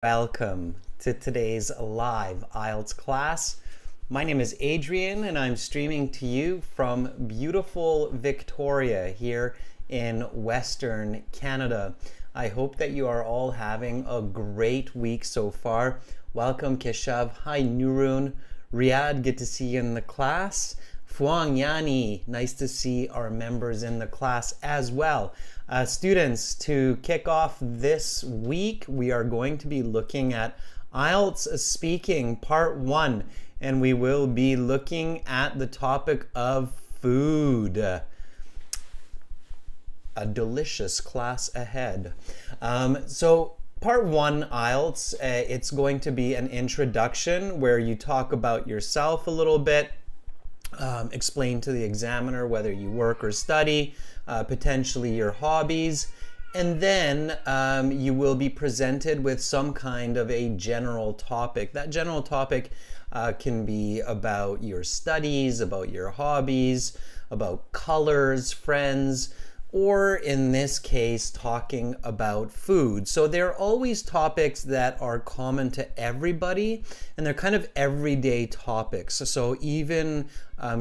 Welcome to today's live IELTS class. My name is Adrian and I'm streaming to you from beautiful Victoria here in Western Canada. I hope that you are all having a great week so far. Welcome Keshav. Hi Nurun. Riyadh, good to see you in the class. Fuang Yani, nice to see our members in the class as well. Students, to kick off this week, we are going to be looking at IELTS Speaking Part 1, and we will be looking at the topic of food. A delicious class ahead. So Part 1 IELTS, it's going to be an introduction where you talk about yourself a little bit, explain to the examiner whether you work or study, potentially your hobbies, and then you will be presented with some kind of a general topic. That general topic can be about your studies, about your hobbies, about colors, friends, or in this case, talking about food. So there are always topics that are common to everybody, and they're kind of everyday topics. So even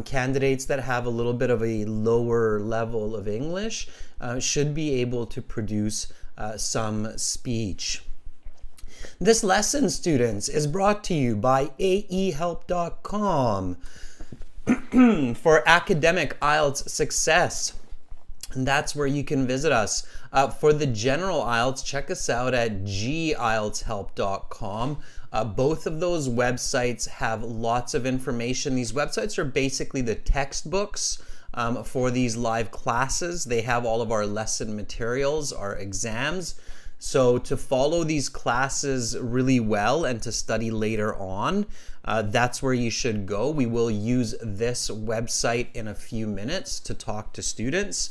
candidates that have a little bit of a lower level of English should be able to produce some speech. This lesson, students, is brought to you by aehelp.com for academic IELTS success. And that's where you can visit us. For the general IELTS, check us out at gieltshelp.com. Both of those websites have lots of information. These websites are basically the textbooks for these live classes. They have all of our lesson materials, our exams. So to follow these classes really well and to study later on, that's where you should go. We will use this website in a few minutes to talk to students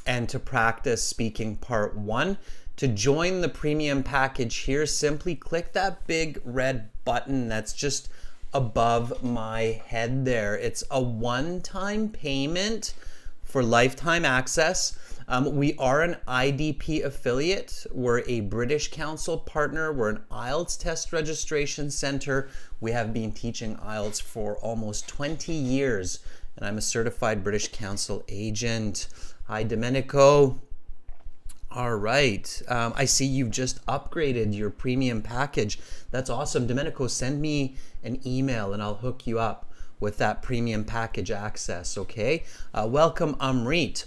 and to practice speaking part 1. To join the premium package here, simply click that big red button that's just above my head there. It's a one-time payment for lifetime access. We are an IDP affiliate. We're a British Council partner. We're an IELTS test registration center. We have been teaching IELTS for almost 20 years, and I'm a certified British Council agent. Hi, Domenico. All right. I see you've just upgraded your premium package. That's awesome. Domenico, send me an email and I'll hook you up with that premium package access, okay? Welcome, Amrit.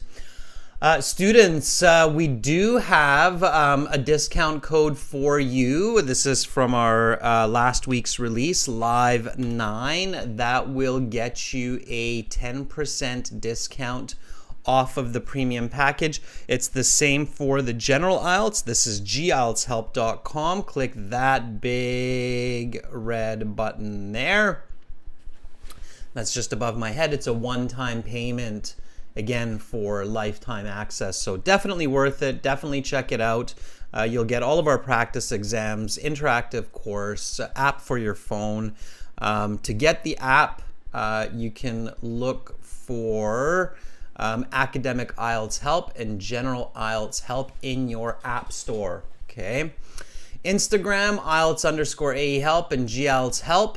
Students, we do have a discount code for you. This is from our last week's release, Live 9. That will get you a 10% discount off of the premium package. It's the same for the general IELTS. This is gieltshelp.com. Click that big red button there. That's just above my head. It's a one-time payment, again, for lifetime access. So definitely worth it. Definitely check it out. You'll get all of our practice exams, interactive course, app for your phone. To get the app, you can look for academic IELTS help and general IELTS help in your app store. Okay. Instagram, IELTS_AE help and GIELTS help.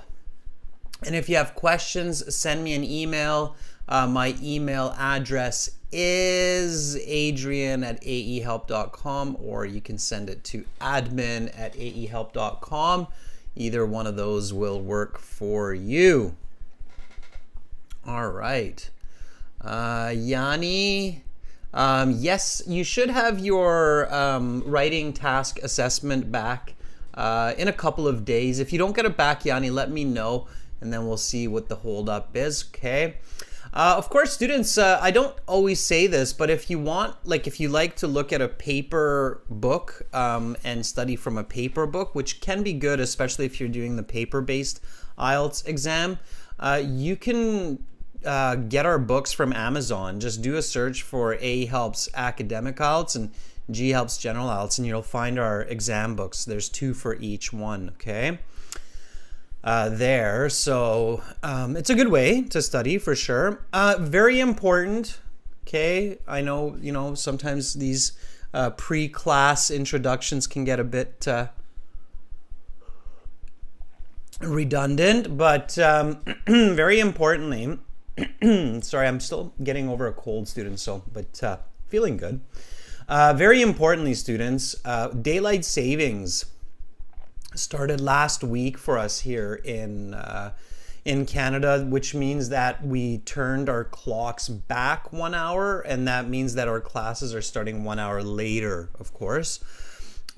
And if you have questions, send me an email. My email address is adrian@aehelp.com, or you can send it to admin@aehelp.com. Either one of those will work for you. All right. Yanni, yes, you should have your writing task assessment back in a couple of days. If you don't get it back, Yanni, let me know, and then we'll see what the holdup is, okay? Of course, students, I don't always say this, but if you want, if you like to look at a paper book and study from a paper book, which can be good, especially if you're doing the paper-based IELTS exam, you can get our books from Amazon. Just do a search for A Helps Academic IELTS and G Helps General IELTS, and you'll find our exam books. There's 2 for each one, okay? There, so it's a good way to study for sure. Very important, okay? I know, sometimes these pre-class introductions can get a bit redundant, but very importantly, sorry, I'm still getting over a cold, students, but feeling good. Very importantly, students, daylight savings started last week for us here in Canada, which means that we turned our clocks back 1 hour, and that means that our classes are starting 1 hour later, of course.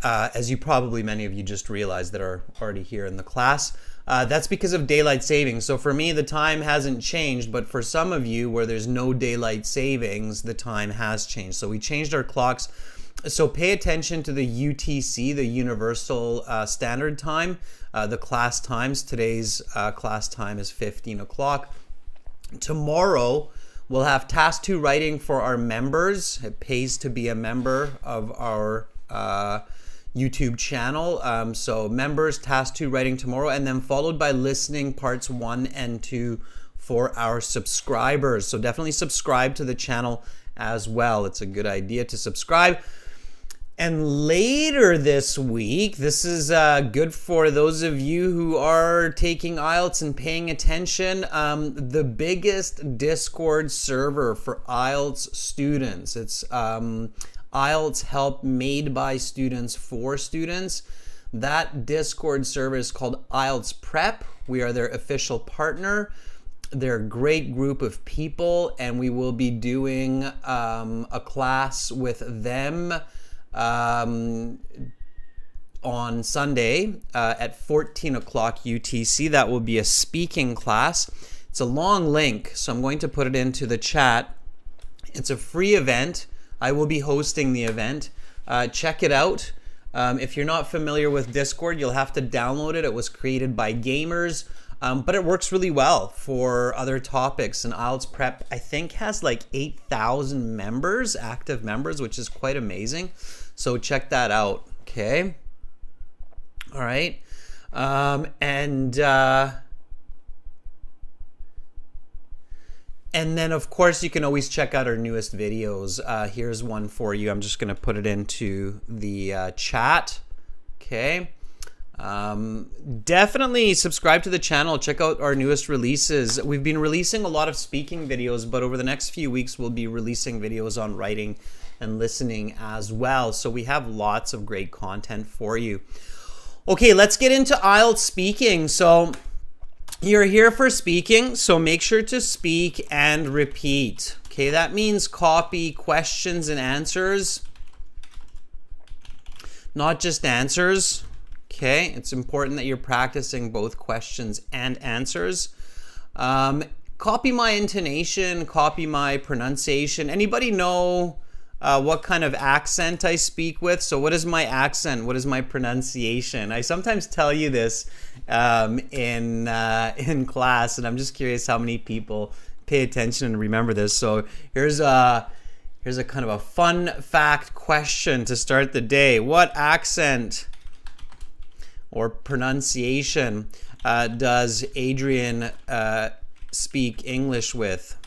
As you probably, many of you just realized that are already here in the class. That's because of daylight savings. So for me, the time hasn't changed, but for some of you where there's no daylight savings, the time has changed. So we changed our clocks. So pay attention to the UTC, the Universal Standard Time, the class times. Today's class time is 15 o'clock. Tomorrow, we'll have task 2 writing for our members. It pays to be a member of our YouTube channel. So members, task 2 writing tomorrow, and then followed by listening parts 1 and 2 for our subscribers. So definitely subscribe to the channel as well. It's a good idea to subscribe. And later this week, this is good for those of you who are taking IELTS and paying attention, the biggest Discord server for IELTS students. It's IELTS help made by students for students. That Discord server is called IELTS Prep. We are their official partner. They're a great group of people, and we will be doing a class with them on Sunday at 14 o'clock UTC. That will be a speaking class. It's a long link, so I'm going to put it into the chat. It's a free event. I will be hosting the event. Check it out. If you're not familiar with Discord, you'll have to download it. It was created by gamers, but it works really well for other topics. And IELTS Prep, I think, has like 8,000 members, active members, which is quite amazing. So check that out, okay? All right. And then, of course, you can always check out our newest videos. Here's one for you. I'm just going to put it into the chat. Okay. Definitely subscribe to the channel. Check out our newest releases. We've been releasing a lot of speaking videos, but over the next few weeks, we'll be releasing videos on writing and listening as well. So we have lots of great content for you. Okay, let's get into IELTS speaking. So you're here for speaking, so make sure to speak and repeat. Okay, that means copy questions and answers, not just answers. Okay, it's important that you're practicing both questions and answers. Copy my intonation, copy my pronunciation. Anybody know what kind of accent I speak with? So what is my accent? What is my pronunciation? I sometimes tell you this in class, and I'm just curious how many people pay attention and remember this. So here's a kind of a fun fact question to start the day. What accent or pronunciation does Adrian speak English with?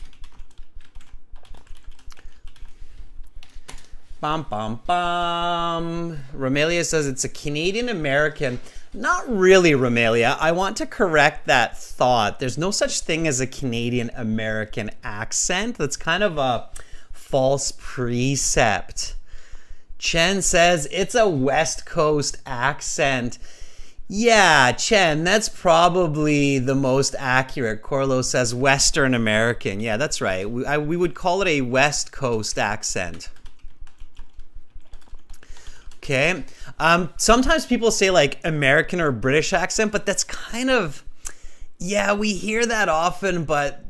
Bum, bum, bum. Romelia says it's a Canadian American. Not really, Romelia. I want to correct that thought. There's no such thing as a Canadian American accent. That's kind of a false precept. Chen says it's a West Coast accent. Yeah, Chen, that's probably the most accurate. Corlo says Western American. Yeah, that's right. We would call it a West Coast accent. Okay. Sometimes people say like American or British accent, but that's kind of, yeah, we hear that often, but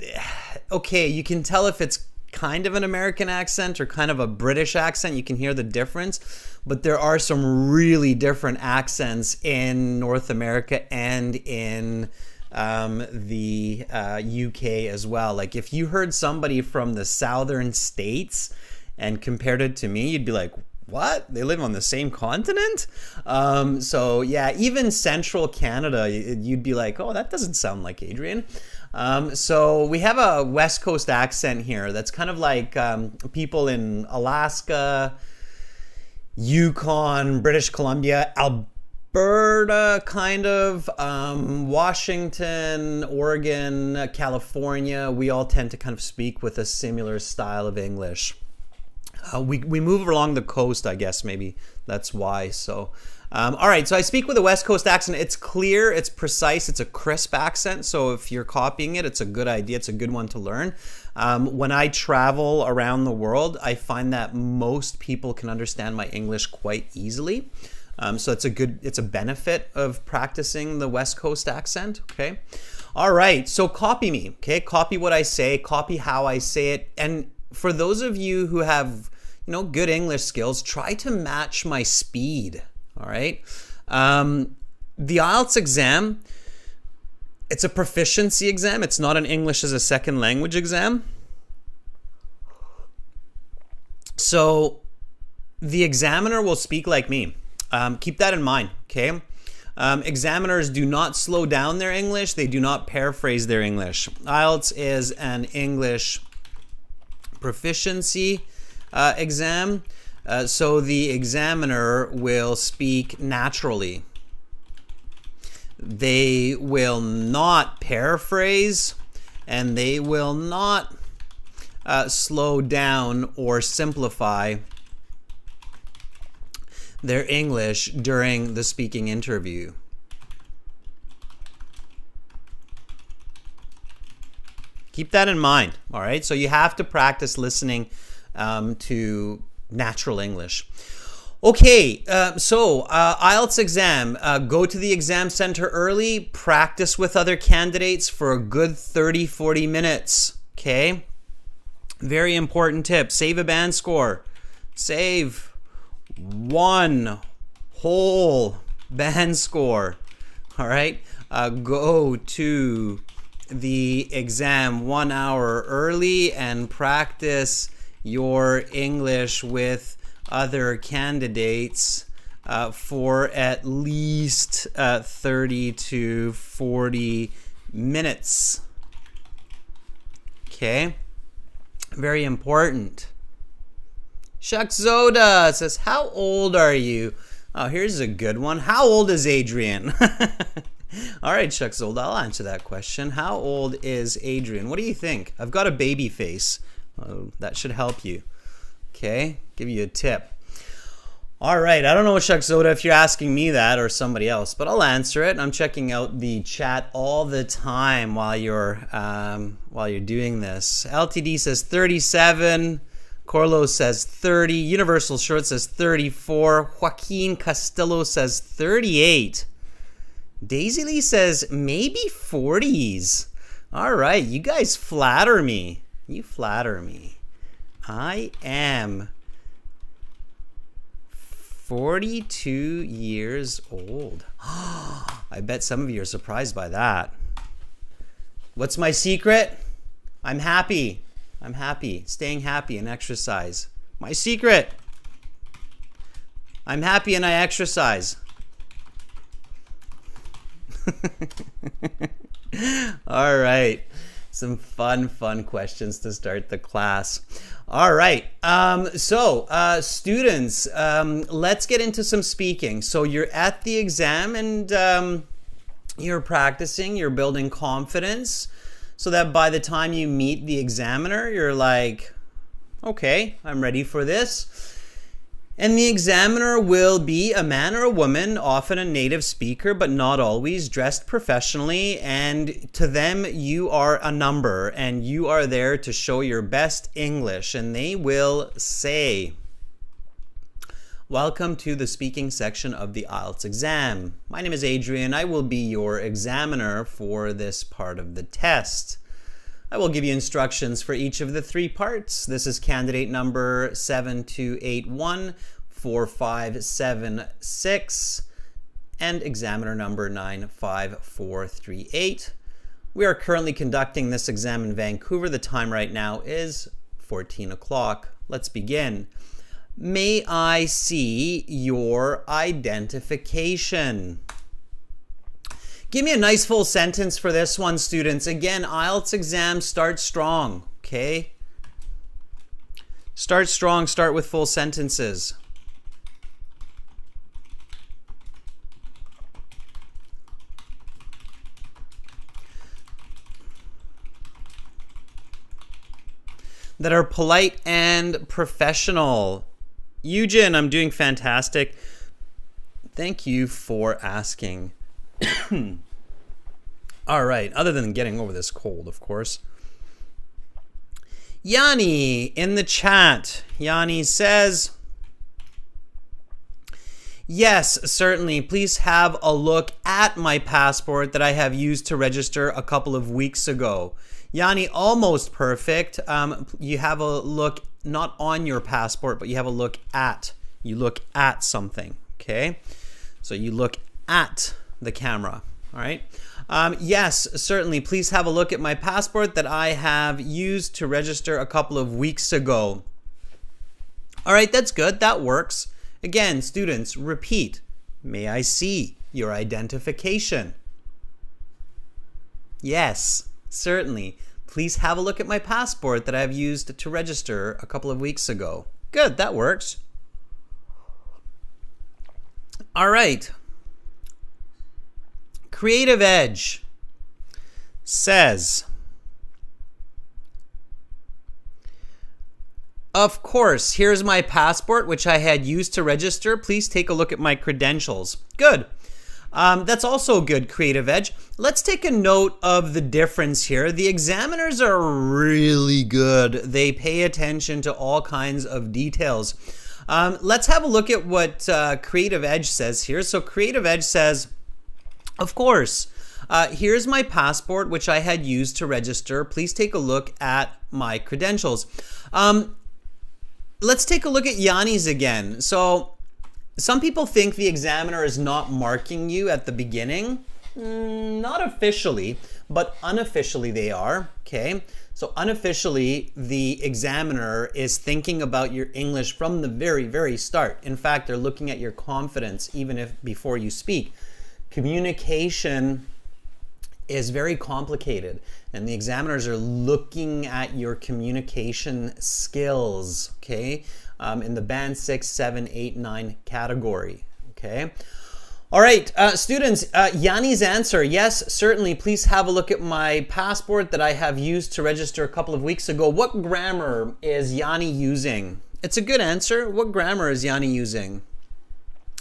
okay, you can tell if it's kind of an American accent or kind of a British accent. You can hear the difference, but there are some really different accents in North America and in the UK as well. Like if you heard somebody from the southern states and compared it to me, you'd be like, what? They live on the same continent? So yeah, even central Canada, you'd be like, oh, that doesn't sound like Adrian. So we have a West Coast accent here that's kind of like people in Alaska, Yukon, British Columbia, Alberta, kind of, Washington, Oregon, California, we all tend to kind of speak with a similar style of English. We move along the coast, I guess, maybe that's why. So, all right, so I speak with a West Coast accent. It's clear, it's precise, it's a crisp accent. So if you're copying it, it's a good idea. It's a good one to learn. When I travel around the world, I find that most people can understand my English quite easily. So it's a benefit of practicing the West Coast accent, okay? All right, so copy me, okay? Copy what I say, copy how I say it. And for those of you who have, good English skills, try to match my speed, all right? The IELTS exam, it's a proficiency exam. It's not an English as a second language exam. So the examiner will speak like me. Keep that in mind, okay? Examiners do not slow down their English. They do not paraphrase their English. IELTS is an English proficiency exam. So the examiner will speak naturally. They will not paraphrase, and they will not slow down or simplify their English during the speaking interview. Keep that in mind, all right? So you have to practice listening to natural English. Okay, so IELTS exam, go to the exam center early, practice with other candidates for a good 30-40 minutes, okay? Very important tip, save a band score. Save one whole band score, all right? Go to the exam 1 hour early and practice your English with other candidates for at least 30 to 40 minutes. Okay? Very important. Shakzoda says, how old are you? Oh, here's a good one. How old is Adrian? All right, Shakzoda, I'll answer that question. How old is Adrian? What do you think? I've got a baby face. That should help you. Okay, give you a tip. All right, I don't know, Shakzoda, if you're asking me that or somebody else, but I'll answer it. I'm checking out the chat all the time while you're doing this. LTD says 37. Corlo says 30. Universal Short says 34. Joaquin Castillo says 38. Daisy Lee says maybe 40s. All right, you guys flatter me. You flatter me. I am 42 years old. I bet some of you are surprised by that. What's my secret? I'm happy. I'm happy. Staying happy and exercise. My secret. I'm happy and I exercise. All right. Some fun questions to start the class. All right. Students, let's get into some speaking. So you're at the exam and you're practicing, you're building confidence so that by the time you meet the examiner, you're like, okay, I'm ready for this. And the examiner will be a man or a woman, often a native speaker, but not always, dressed professionally. And to them, you are a number and you are there to show your best English. And they will say, welcome to the speaking section of the IELTS exam. My name is Adrian. I will be your examiner for this part of the test. I will give you instructions for each of the 3 parts. This is candidate number 72814576 and examiner number 95438. We are currently conducting this exam in Vancouver. The time right now is 14 o'clock. Let's begin. May I see your identification? Give me a nice full sentence for this one, students. Again, IELTS exam, start strong, okay? Start strong, start with full sentences. that are polite and professional. Eugen, I'm doing fantastic. Thank you for asking. All right, other than getting over this cold, of course. Yanni in the chat. Yanni says, yes, certainly. Please have a look at my passport that I have used to register a couple of weeks ago. Yanni, almost perfect. You have a look not on your passport, but you have a look at. You look at something, okay? So you look at the camera, all right? Yes, certainly. Please have a look at my passport that I have used to register a couple of weeks ago. All right, that's good. That works. Again, students, repeat. May I see your identification? Yes, certainly. Please have a look at my passport that I've used to register a couple of weeks ago. Good, that works. All right. Creative Edge says, of course, here's my passport, which I had used to register. Please take a look at my credentials. Good. That's also good, Creative Edge. Let's take a note of the difference here. The examiners are really good. They pay attention to all kinds of details. Let's have a look at what Creative Edge says here. So Creative Edge says, of course, here's my passport, which I had used to register. Please take a look at my credentials. Let's take a look at Yanni's again. So some people think the examiner is not marking you at the beginning. Not officially, but unofficially they are, okay? So unofficially, the examiner is thinking about your English from the very, very start. In fact, they're looking at your confidence even if before you speak. Communication is very complicated, and the examiners are looking at your communication skills, okay, in the band 6, 7, 8, 9 category, okay? All right, students, Yanni's answer, yes, certainly, please have a look at my passport that I have used to register a couple of weeks ago. What grammar is Yanni using? It's a good answer. What grammar is Yanni using?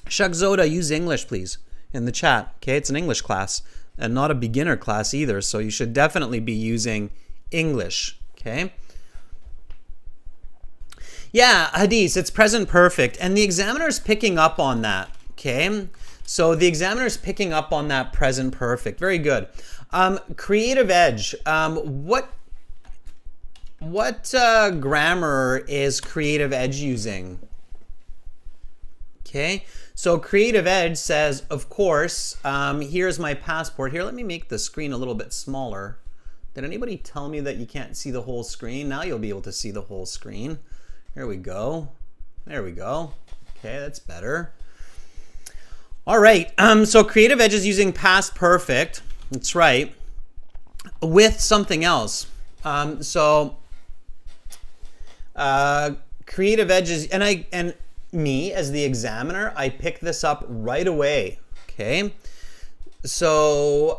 Shagzoda, use English, please, in the chat, okay? It's an English class and not a beginner class either, so you should definitely be using English, okay? Yeah, Hadith, it's present perfect, and the examiner's picking up on that, okay? So the examiner's picking up on that present perfect. Very good. Creative Edge, what grammar is Creative Edge using? Okay, so Creative Edge says, of course, here's my passport. Here, let me make the screen a little bit smaller. Did anybody tell me that you can't see the whole screen? Now you'll be able to see the whole screen. Here we go. There we go. Okay, that's better. All right, so Creative Edge is using past perfect. That's right. With something else. Creative Edge is, and me as the examiner, I picked this up right away, okay? So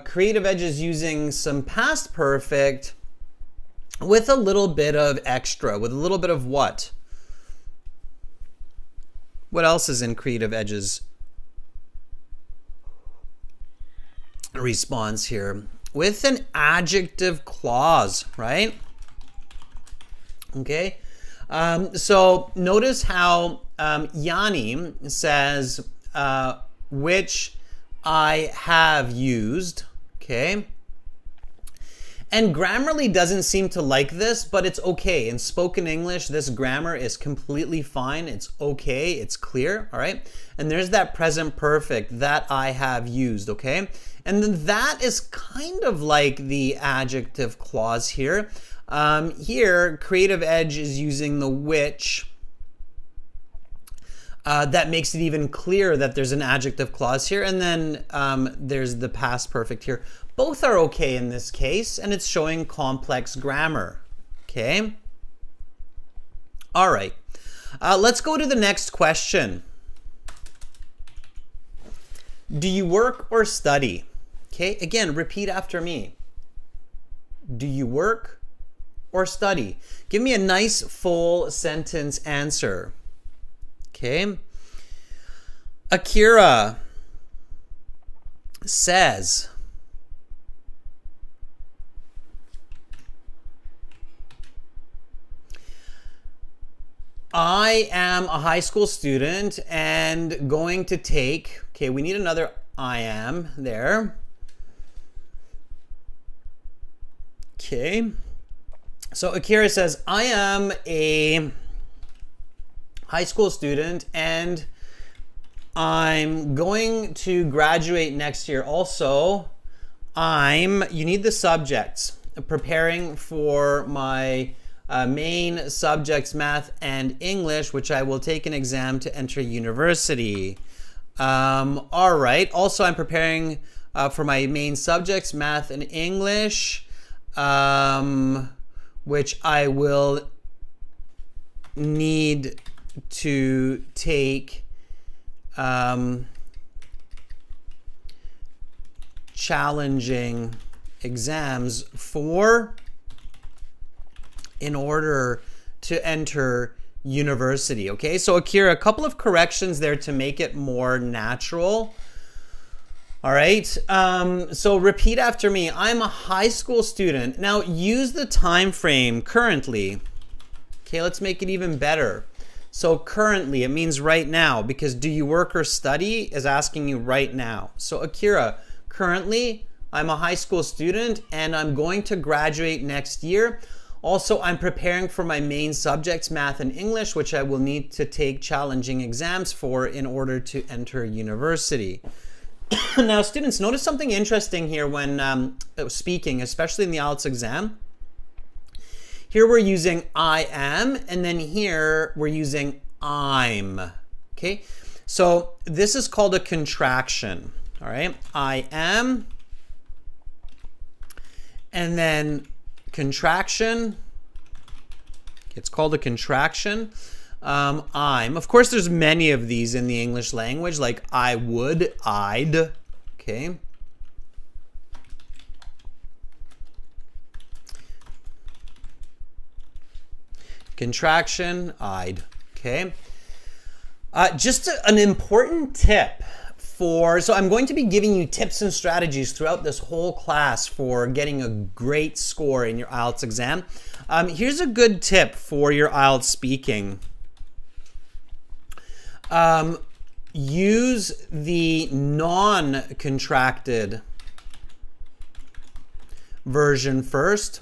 Creative Edge is using some past perfect with a little bit of extra, with a little bit of what? What else is in Creative Edge's response here? With an adjective clause, right? Okay. So notice how Yanni says, which I have used, okay? And Grammarly doesn't seem to like this, but it's okay. In spoken English, this grammar is completely fine. It's okay, it's clear, all right? And there's that present perfect that I have used, okay? And then that is kind of like the adjective clause here. Here, Creative Edge is using the which. That makes it even clearer that there's an adjective clause here. And then there's the past perfect here. Both are okay in this case, and it's showing complex grammar, okay? All right, let's go to the next question. Do you work or study? Okay, again, repeat after me. Do you work or study? Give me a nice full sentence answer. Okay. Akira says, I am a high school student and going to take, okay, we need another I am there. Okay. So Akira says, I am a high school student and I'm going to graduate next year. Also, you need the subjects, preparing for my main subjects, math and English, which I will take an exam to enter university. All right. Also, I'm preparing for my main subjects, math and English, which I will need to take challenging exams for in order to enter university. Okay, so Akira, a couple of corrections there to make it more natural. All right, so repeat after me. I'm a high school student. Now use the time frame currently. Okay, let's make it even better. So currently, it means right now, because do you work or study is asking you right now. So Akira, currently, I'm a high school student and I'm going to graduate next year. Also, I'm preparing for my main subjects, math and English, which I will need to take challenging exams for in order to enter university. Now, students, notice something interesting here when speaking, especially in the IELTS exam. Here we're using I am, and then here we're using I'm. Okay, so this is called a contraction. All right, I am, and then contraction. It's called a contraction. I'm. Of course, there's many of these in the English language, like I would, I'd. Okay. Contraction, I'd. Okay. Just an important tip so I'm going to be giving you tips and strategies throughout this whole class for getting a great score in your IELTS exam. Here's a good tip for your IELTS speaking. Use the non-contracted version first.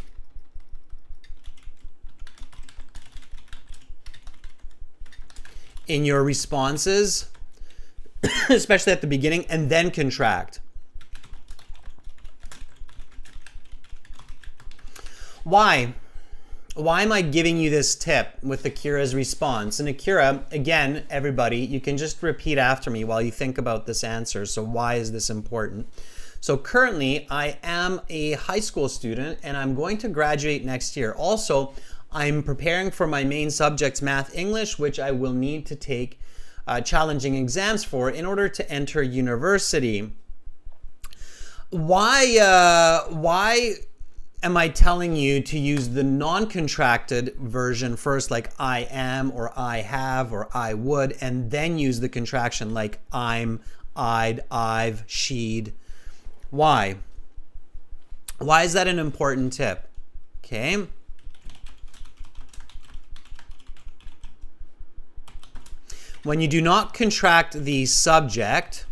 In your responses, especially at the beginning, and then contract. Why? Why am I giving you this tip with Akira's response? And Akira, again, everybody, you can just repeat after me while you think about this answer. So why is this important? So currently, I am a high school student and I'm going to graduate next year. Also, I'm preparing for my main subjects, math, English, which I will need to take challenging exams for in order to enter university. Why am I telling you to use the non-contracted version first, like I am or I have or I would, and then use the contraction like I'm, I'd, I've, she'd? Why? Why is that an important tip? Okay. When you do not contract the subject,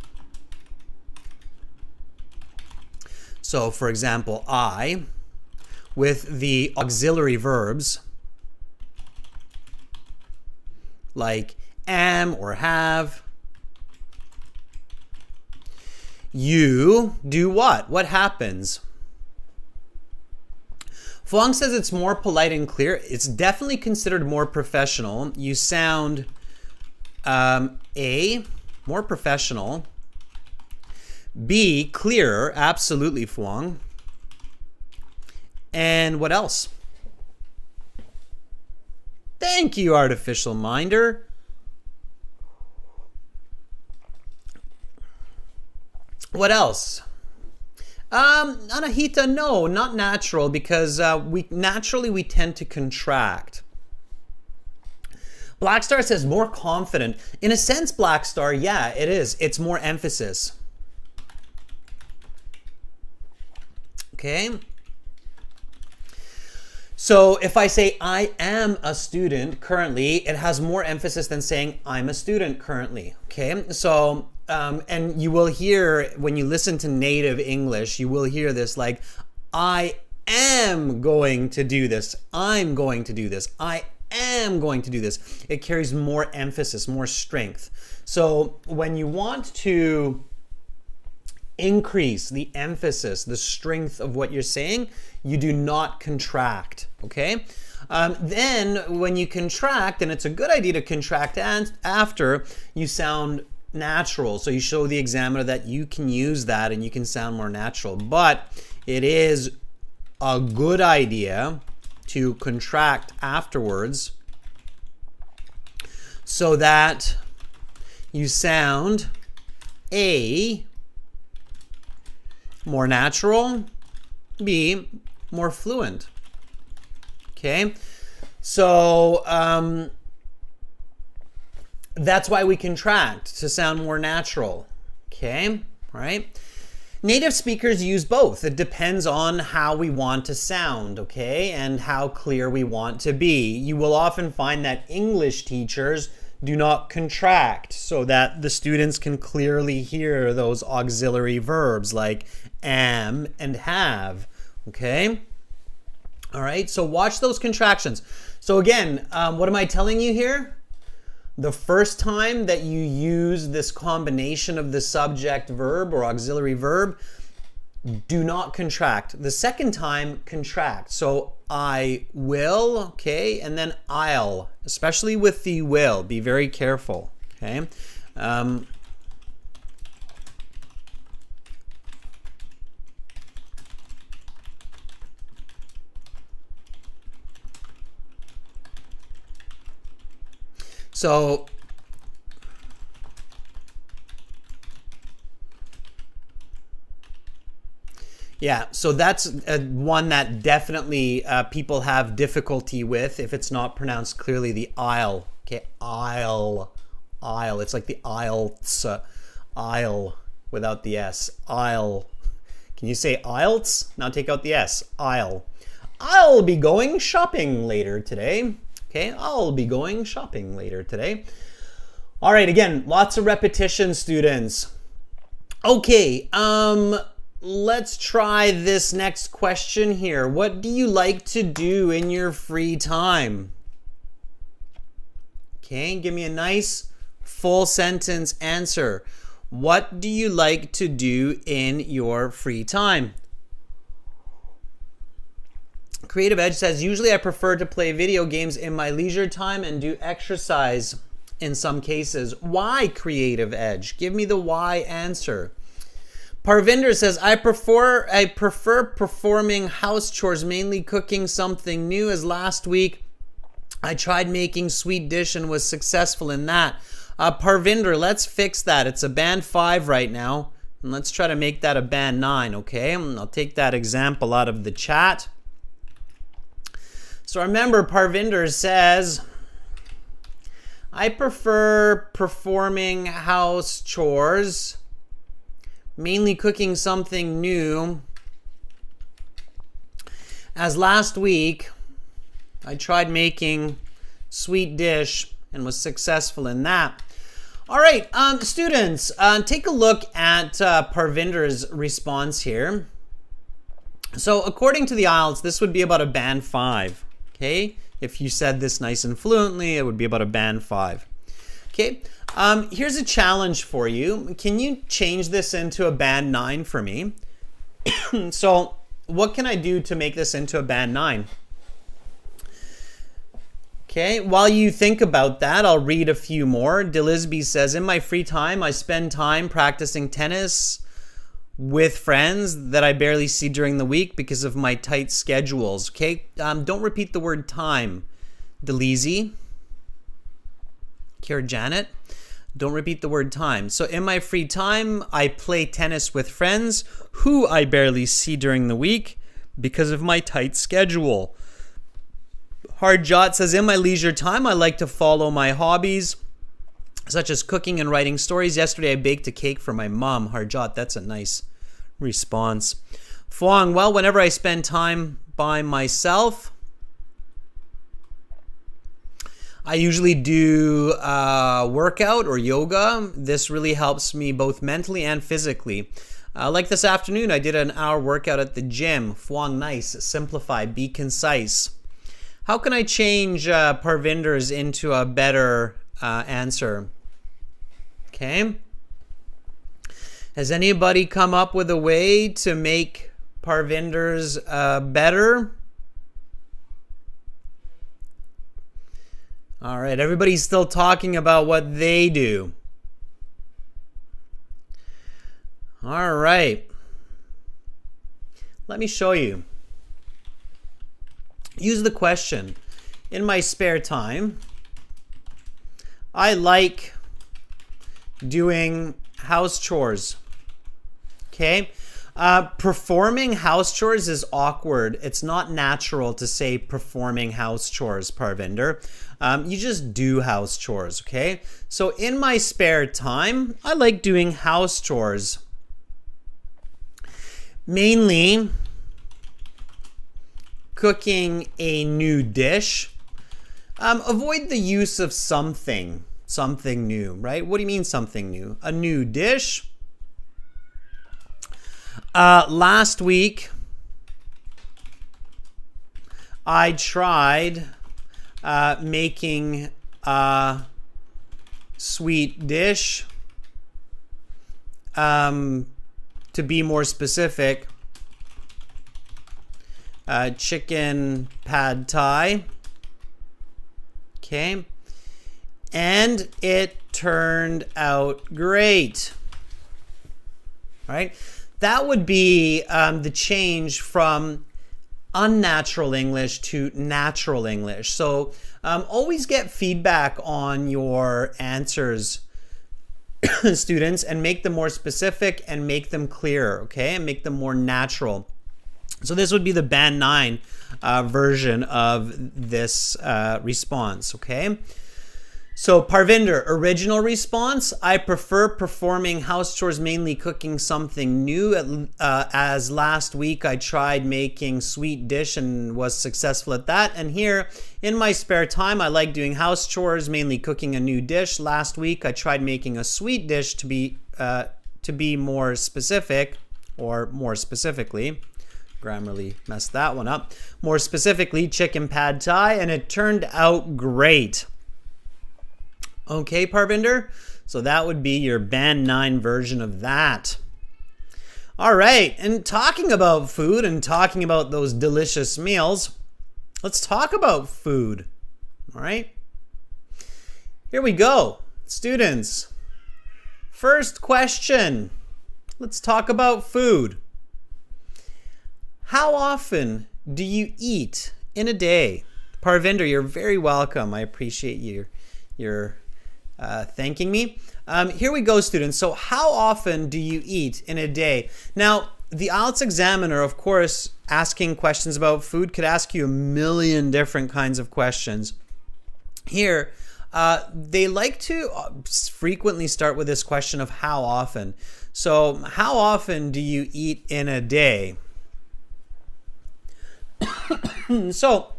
so for example, I, with the auxiliary verbs, like am or have, you do what? What happens? Fuang says it's more polite and clear. It's definitely considered more professional. You sound A, more professional. B, clearer. Absolutely, Fuang. And what else? Thank you, Artificial Minder. What else? Anahita, no, not natural, because we tend to contract. Black Star says more confident. In a sense, Black Star, yeah, it is. It's more emphasis. Okay. So if I say I am a student currently, it has more emphasis than saying I'm a student currently. Okay. So, and you will hear when you listen to native English, you will hear this like, I am going to do this. I'm going to do this. I am going to do this. It carries more emphasis, more strength. So when you want to increase the emphasis, the strength of what you're saying, you do not contract, okay? Then when you contract, and it's a good idea to contract after, you sound natural. So you show the examiner that you can use that and you can sound more natural. But it is a good idea to contract afterwards so that you sound A, more natural, B, more fluent. Okay, so that's why we contract, to sound more natural. Okay, right? Native speakers use both. It depends on how we want to sound, okay, and how clear we want to be. You will often find that English teachers do not contract so that the students can clearly hear those auxiliary verbs like am and have, okay? All right, so watch those contractions. So again, what am I telling you here? The first time that you use this combination of the subject verb or auxiliary verb, do not contract. The second time, contract. So I will, okay, and then I'll, especially with the will. Be very careful, okay? So yeah, so that's one that definitely people have difficulty with if it's not pronounced clearly, the I'll. Okay, I'll. It's like the IELTS, I'll without the S. I'll. Can you say IELTS? Now take out the S. I'll be going shopping later today. Okay, I'll be going shopping later today. All right, again, lots of repetition, students. Okay, let's try this next question here. What do you like to do in your free time? Okay, give me a nice full sentence answer. What do you like to do in your free time? Creative Edge says, usually I prefer to play video games in my leisure time and do exercise in some cases. Why, Creative Edge? Give me the why answer. Parvinder says, I prefer performing house chores, mainly cooking something new, as last week I tried making sweet dish and was successful in that. Parvinder, let's fix that. It's a band 5 right now. And let's try to make that a band 9, okay? I'll take that example out of the chat. So remember, Parvinder says, I prefer performing house chores, mainly cooking something new, as last week I tried making sweet dish and was successful in that. All right, students, take a look at Parvinder's response here. So according to the IELTS, this would be about a band 5. Okay, if you said this nice and fluently, it would be about a band 5. Okay, here's a challenge for you. Can you change this into a band 9 for me? So what can I do to make this into a band 9? Okay, while you think about that, I'll read a few more. Delisby says, in my free time, I spend time practicing tennis with friends that I barely see during the week because of my tight schedules. Okay, don't repeat the word time. Delezy. Care Janet. Don't repeat the word time. So in my free time, I play tennis with friends who I barely see during the week because of my tight schedule. Hard Jot says, in my leisure time, I like to follow my hobbies, such as cooking and writing stories. Yesterday, I baked a cake for my mom. Hard Jot, that's a nice response. Fuang, well, whenever I spend time by myself, I usually do workout or yoga. This really helps me both mentally and physically. Like this afternoon, I did an hour workout at the gym. Fuang, nice. Simplify, be concise. How can I change Parvinder's into a better answer? Okay. Has anybody come up with a way to make Parvinder's better? All right, everybody's still talking about what they do. All right. Let me show you. Use the question. In my spare time, I like doing house chores. Okay? Performing house chores is awkward. It's not natural to say performing house chores, Parvinder. You just do house chores, okay? So in my spare time, I like doing house chores. Mainly cooking a new dish. Avoid the use of something new, right? What do you mean something new? A new dish. Last week, I tried making a sweet dish. To be more specific, chicken pad thai. Okay. And it turned out great. All right. That would be the change from unnatural English to natural English. So always get feedback on your answers, students, and make them more specific and make them clearer, okay? And make them more natural. So this would be the Band 9 version of this response, okay? So Parvinder, original response, I prefer performing house chores, mainly cooking something new. As last week I tried making sweet dish and was successful at that. And here, in my spare time, I like doing house chores, mainly cooking a new dish. Last week I tried making a sweet dish to be more specific, or more specifically, grammarly messed that one up, more specifically chicken pad thai, and it turned out great. Okay, Parvinder, so that would be your Band 9 version of that. All right, and talking about food and talking about those delicious meals, let's talk about food. All right, here we go. Students, first question, let's talk about food. How often do you eat in a day? Parvinder, you're very welcome. I appreciate your thanking me. Here we go, students. So how often do you eat in a day? Now, the IELTS examiner, of course, asking questions about food could ask you a million different kinds of questions. Here, they like to frequently start with this question of how often. So how often do you eat in a day? So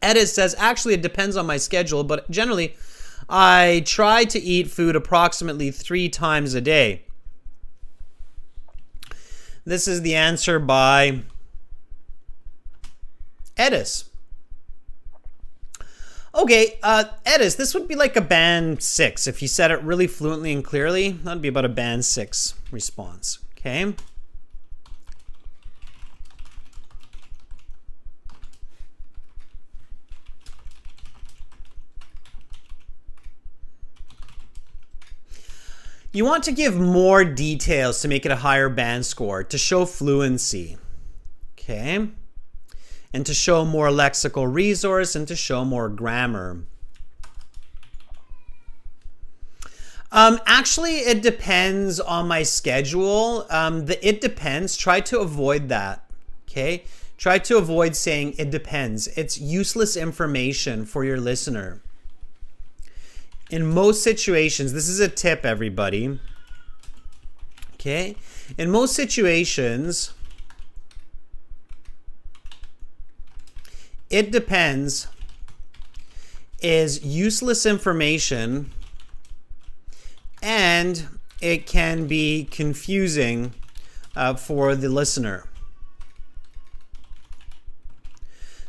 Edis says, actually, it depends on my schedule, but generally, I try to eat food approximately 3 times a day. This is the answer by Edis. Okay, Edis, this would be like a Band 6. If you said it really fluently and clearly, that'd be about a Band 6 response. Okay. You want to give more details to make it a higher band score, to show fluency, okay? And to show more lexical resource and to show more grammar. Actually, it depends on my schedule. It depends. Try to avoid that. Okay? Try to avoid saying it depends. It's useless information for your listener. In most situations, this is a tip, everybody. Okay? In most situations, it depends is useless information, and it can be confusing for the listener.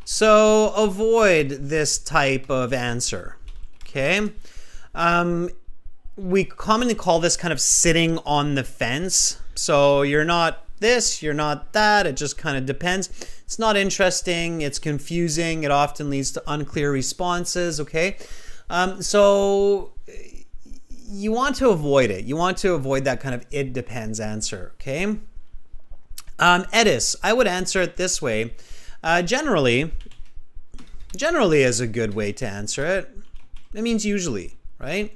So avoid this type of answer. Okay? We commonly call this kind of sitting on the fence. So you're not this, you're not that, it just kind of depends. It's not interesting, it's confusing, it often leads to unclear responses, okay? So you want to avoid it. You want to avoid that kind of it depends answer, okay? Edis, I would answer it this way. Generally is a good way to answer it. It means usually, right?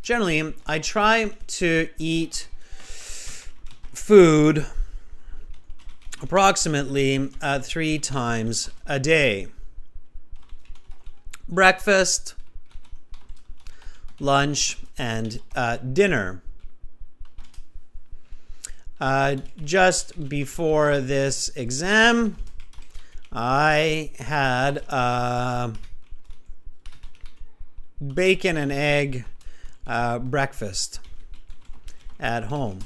Generally, I try to eat food approximately 3 times a day. Breakfast, lunch, and dinner. Just before this exam, I had bacon and egg breakfast at home.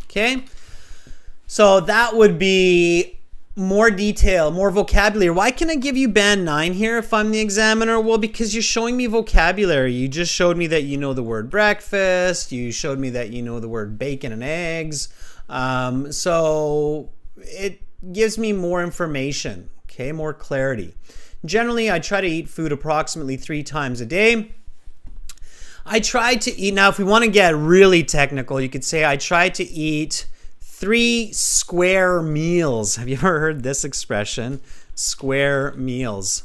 Okay? So that would be more detail, more vocabulary. Why can I give you band 9 here if I'm the examiner? Well, because you're showing me vocabulary. You just showed me that you know the word breakfast. You showed me that you know the word bacon and eggs. So it gives me more information, okay, more clarity. Generally, I try to eat food approximately 3 times a day. I try to eat, now if we want to get really technical, you could say I try to eat 3 square meals. Have you ever heard this expression? Square meals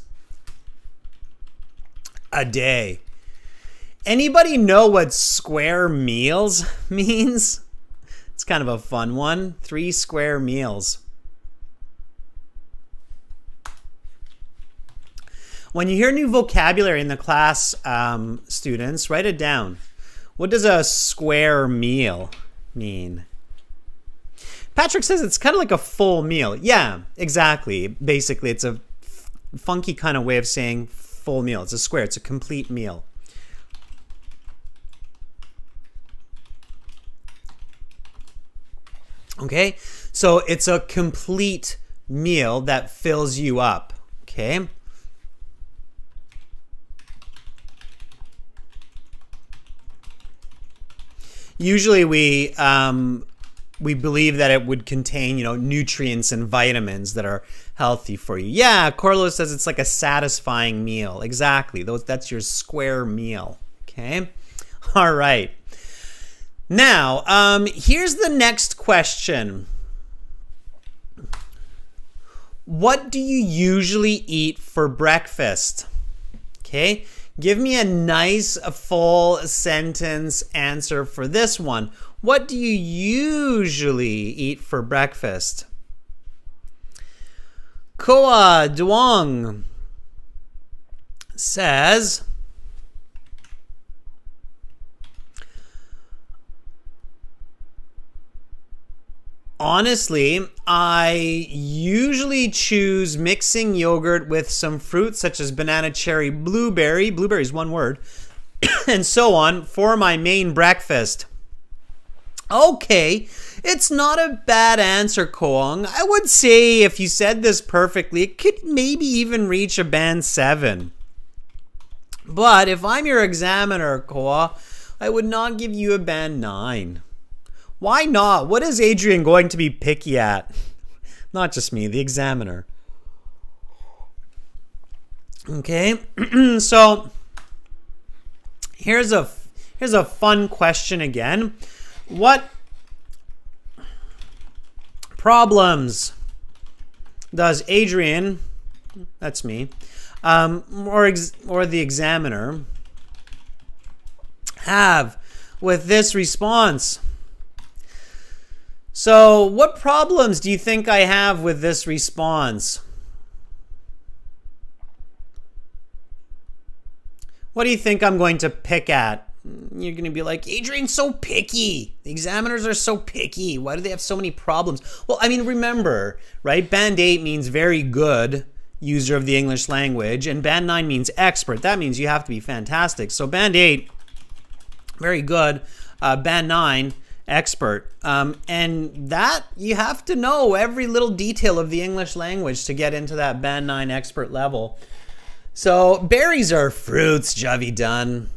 a day. Anybody know what square meals means? It's kind of a fun one. 3 square meals. When you hear new vocabulary in the class, students, write it down. What does a square meal mean? Patrick says it's kind of like a full meal. Yeah, exactly. Basically, it's a funky kind of way of saying full meal. It's a square. It's a complete meal. Okay, so it's a complete meal that fills you up. Okay. Usually we believe that it would contain, nutrients and vitamins that are healthy for you. Yeah, Corlo says it's like a satisfying meal. Exactly. That's your square meal. Okay. All right. Now, here's the next question. What do you usually eat for breakfast? Okay. Give me a nice full sentence answer for this one. What do you usually eat for breakfast? Koa Duong says, honestly, I usually choose mixing yogurt with some fruits such as banana, cherry, blueberry is one word, and so on for my main breakfast. Okay, it's not a bad answer, Koong. I would say if you said this perfectly, it could maybe even reach a band 7. But if I'm your examiner, Koa, I would not give you a band 9. Why not? What is Adrian going to be picky at? Not just me, the examiner. Okay, so here's a fun question again. What problems does Adrian, that's me, or the examiner, have with this response? So what problems do you think I have with this response? What do you think I'm going to pick at? You're going to be like, Adrian's so picky. The examiners are so picky. Why do they have so many problems? Well, I mean, remember, right? Band 8 means very good user of the English language, and Band 9 means expert. That means you have to be fantastic. So Band 8, very good. Band 9, expert. And that, you have to know every little detail of the English language to get into that Band 9 expert level. So berries are fruits, Javi Dunn.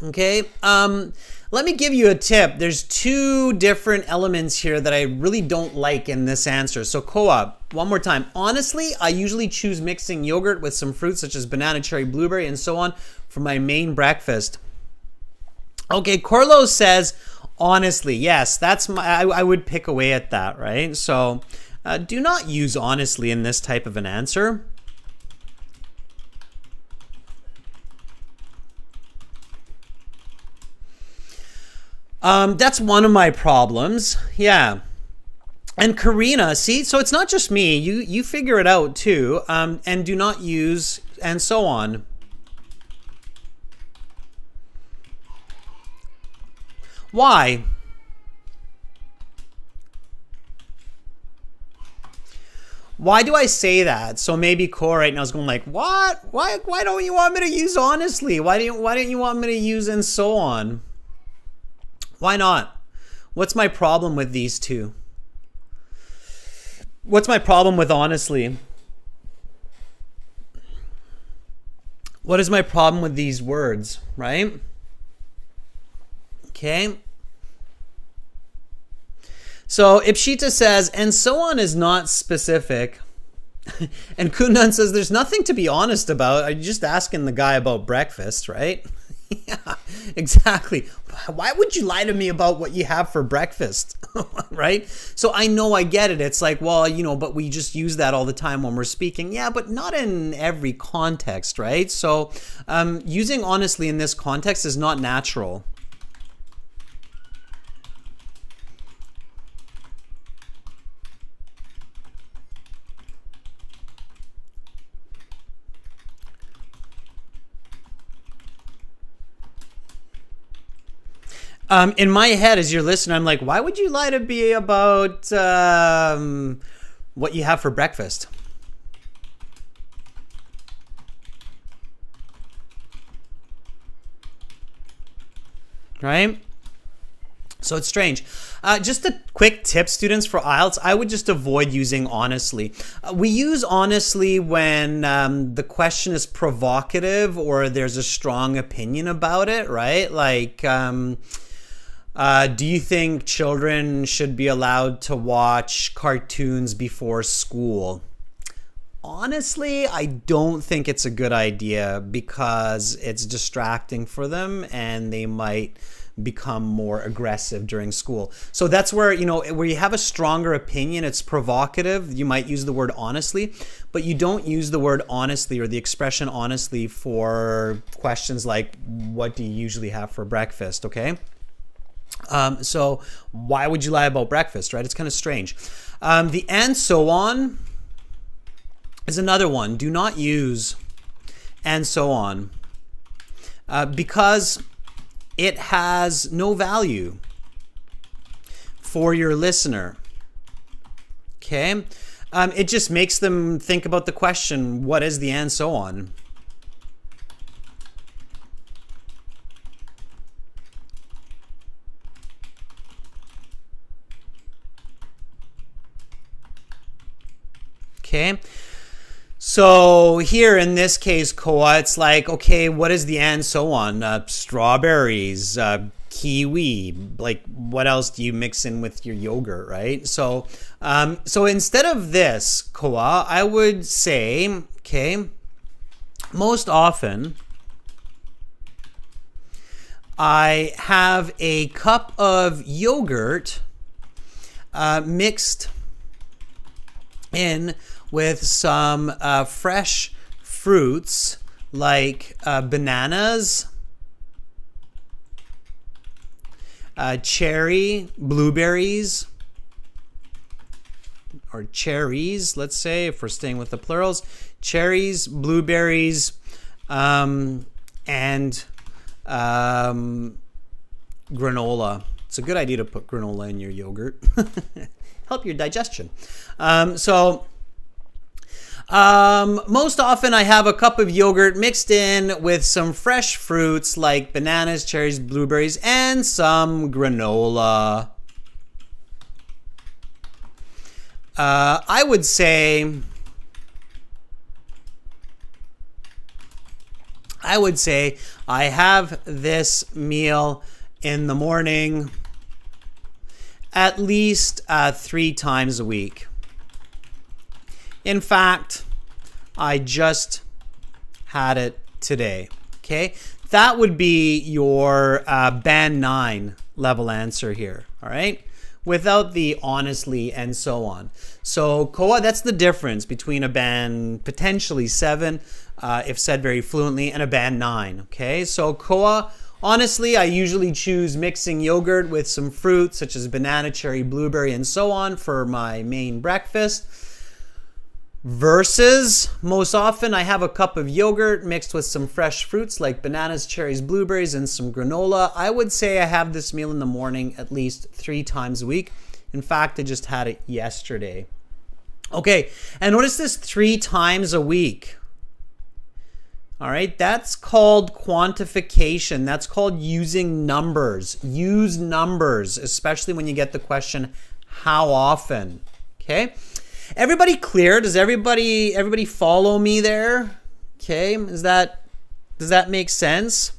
Okay, let me give you a tip. There's two different elements here that I really don't like in this answer. So co-op, one more time. Honestly, I usually choose mixing yogurt with some fruits such as banana, cherry, blueberry, and so on for my main breakfast. Okay, Corlo says, honestly, yes, that's I would pick away at that, right? So do not use honestly in this type of an answer. That's one of my problems. Yeah. And Karina, see, so it's not just me. You figure it out too. And do not use and so on. Why? Why do I say that? So maybe Cole right now is going like, what? Why don't you want me to use honestly? Why don't you want me to use and so on? Why not? What's my problem with these two? What's my problem with honestly? What is my problem with these words, right? Okay. So Ipshita says, and so on is not specific. And Kundan says, there's nothing to be honest about. I'm just asking the guy about breakfast, right? Yeah, exactly. Why would you lie to me about what you have for breakfast? Right? So I know, I get it. It's like, well, you know, but we just use that all the time when we're speaking. Yeah, but not in every context, right? So using honestly in this context is not natural. In my head, as you're listening, I'm like, why would you lie to me about what you have for breakfast? Right? So it's strange. Just a quick tip, students, for IELTS. I would just avoid using honestly. We use honestly when the question is provocative or there's a strong opinion about it, right? Like, do you think children should be allowed to watch cartoons before school? Honestly, I don't think it's a good idea because it's distracting for them and they might become more aggressive during school. So that's where, you know, where you have a stronger opinion, it's provocative, you might use the word honestly, but you don't use the word honestly or the expression honestly for questions like, what do you usually have for breakfast, okay? So why would you lie about breakfast, right? It's kind of strange. The and so on is another one. Do not use and so on because it has no value for your listener. Okay? It just makes them think about the question, what is the and so on? Okay, so here in this case, Koa, it's like, okay, what is the and so on? Strawberries, kiwi, like what else do you mix in with your yogurt, right? So, so instead of this, Koa, I would say, okay, most often I have a cup of yogurt mixed in with some fresh fruits like bananas cherry, blueberries, or cherries, let's say, if we're staying with the plurals, cherries, blueberries, and granola. It's a good idea to put granola in your yogurt. Help your digestion. Most often I have a cup of yogurt mixed in with some fresh fruits like bananas, cherries, blueberries, and some granola. I would say I have this meal in the morning at least 3 times a week. In fact, I just had it today. Okay, that would be your band 9 level answer here. All right, without the honestly and so on. So COA, that's the difference between a band potentially 7, if said very fluently, and a band 9. Okay, so COA, honestly, I usually choose mixing yogurt with some fruit such as banana, cherry, blueberry, and so on for my main breakfast. Versus, most often I have a cup of yogurt mixed with some fresh fruits like bananas, cherries, blueberries, and some granola. I would say I have this meal in the morning at least 3 times a week. In fact, I just had it yesterday. Okay, and notice this 3 times a week. All right, that's called quantification. That's called using numbers. Use numbers, especially when you get the question, how often? Okay. Everybody clear? Does everybody follow me there? Okay, does that make sense?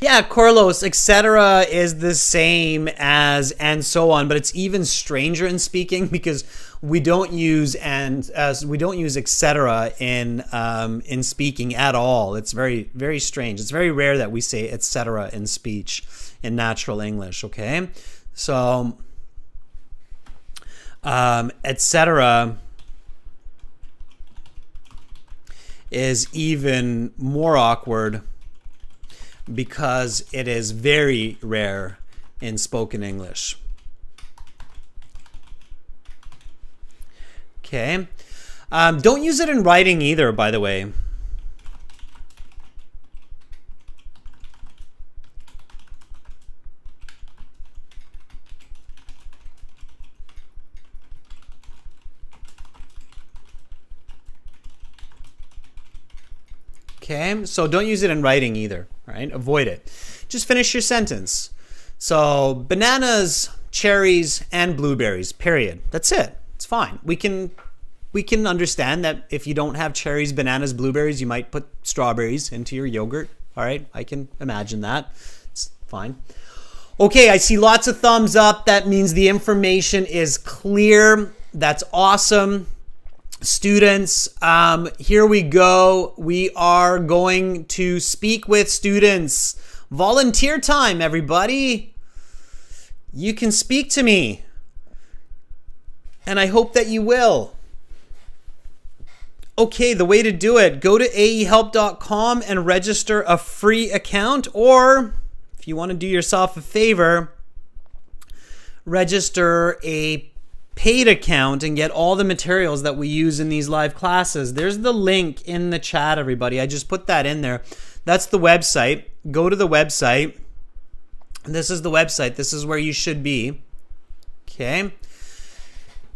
Yeah, Carlos, etc. is the same as and so on, but it's even stranger in speaking because we don't use etc. in speaking at all. It's very, very strange. It's very rare that we say etc. in speech in natural English. Okay, so etc. is even more awkward because it is very rare in spoken English. Okay. Don't use it in writing either, by the way. Okay, so don't use it in writing either, right? Avoid it. Just finish your sentence. So bananas, cherries, and blueberries, period. That's it. It's fine. We can understand that if you don't have cherries, bananas, blueberries, you might put strawberries into your yogurt. All right, I can imagine that. It's fine. Okay, I see lots of thumbs up. That means the information is clear. That's awesome. Students, here we go. We are going to speak with students. Volunteer time, everybody. You can speak to me. And I hope that you will. Okay, the way to do it, go to aehelp.com and register a free account, or if you want to do yourself a favor, register a paid account and get all the materials that we use in these live classes. There's the link in the chat, everybody. I just put that in there. That's the website. Go to the website. This is the website. This is where you should be. Okay.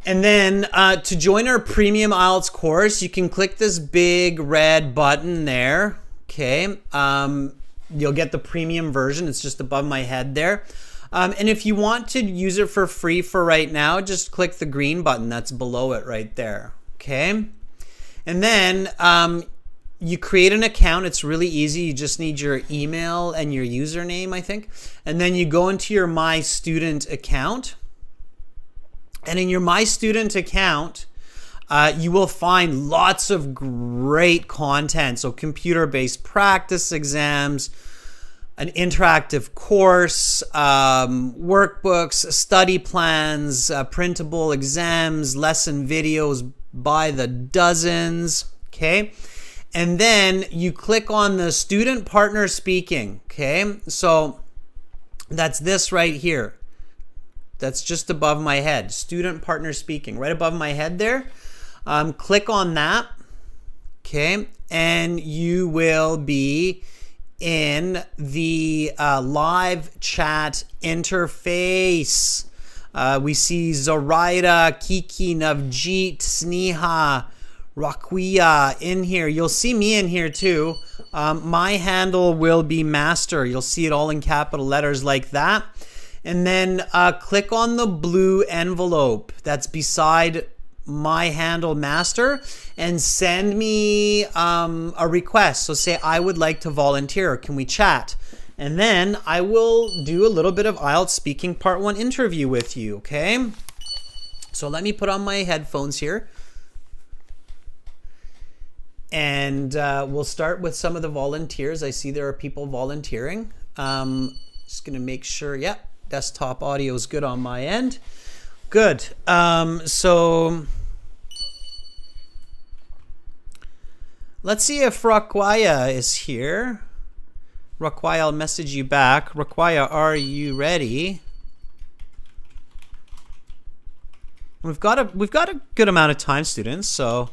And then to join our premium IELTS course, you can click this big red button there. Okay. You'll get the premium version. It's just above my head there. And if you want to use it for free for right now, just click the green button that's below it right there. Okay. And then you create an account. It's really easy. You just need your email and your username, I think. And then you go into your My Student account. And in your My Student account, you will find lots of great content. So computer-based practice exams, an interactive course, workbooks, study plans, printable exams, lesson videos by the dozens, okay? And then you click on the student partner speaking, okay? So That's this right here. That's just above my head. Student partner speaking, right above my head there. Click on that. Okay, and you will be in the live chat interface. We see Zoraida, Kiki, Navjeet, Sneha, Rakia in here. You'll see me in here too. My handle will be master. You'll see it all in capital letters like that. And then click on the blue envelope that's beside my handle master and send me a request. So say, I would like to volunteer. Can we chat? And then I will do a little bit of IELTS speaking part 1 interview with you, okay? So let me put on my headphones here. And we'll start with some of the volunteers. I see there are people volunteering. Just gonna make sure, yeah, desktop audio is good on my end. Good. So let's see if Rakwaya is here. Rakwaya, I'll message you back. Rakwaya, are you ready? We've got a good amount of time, students. So,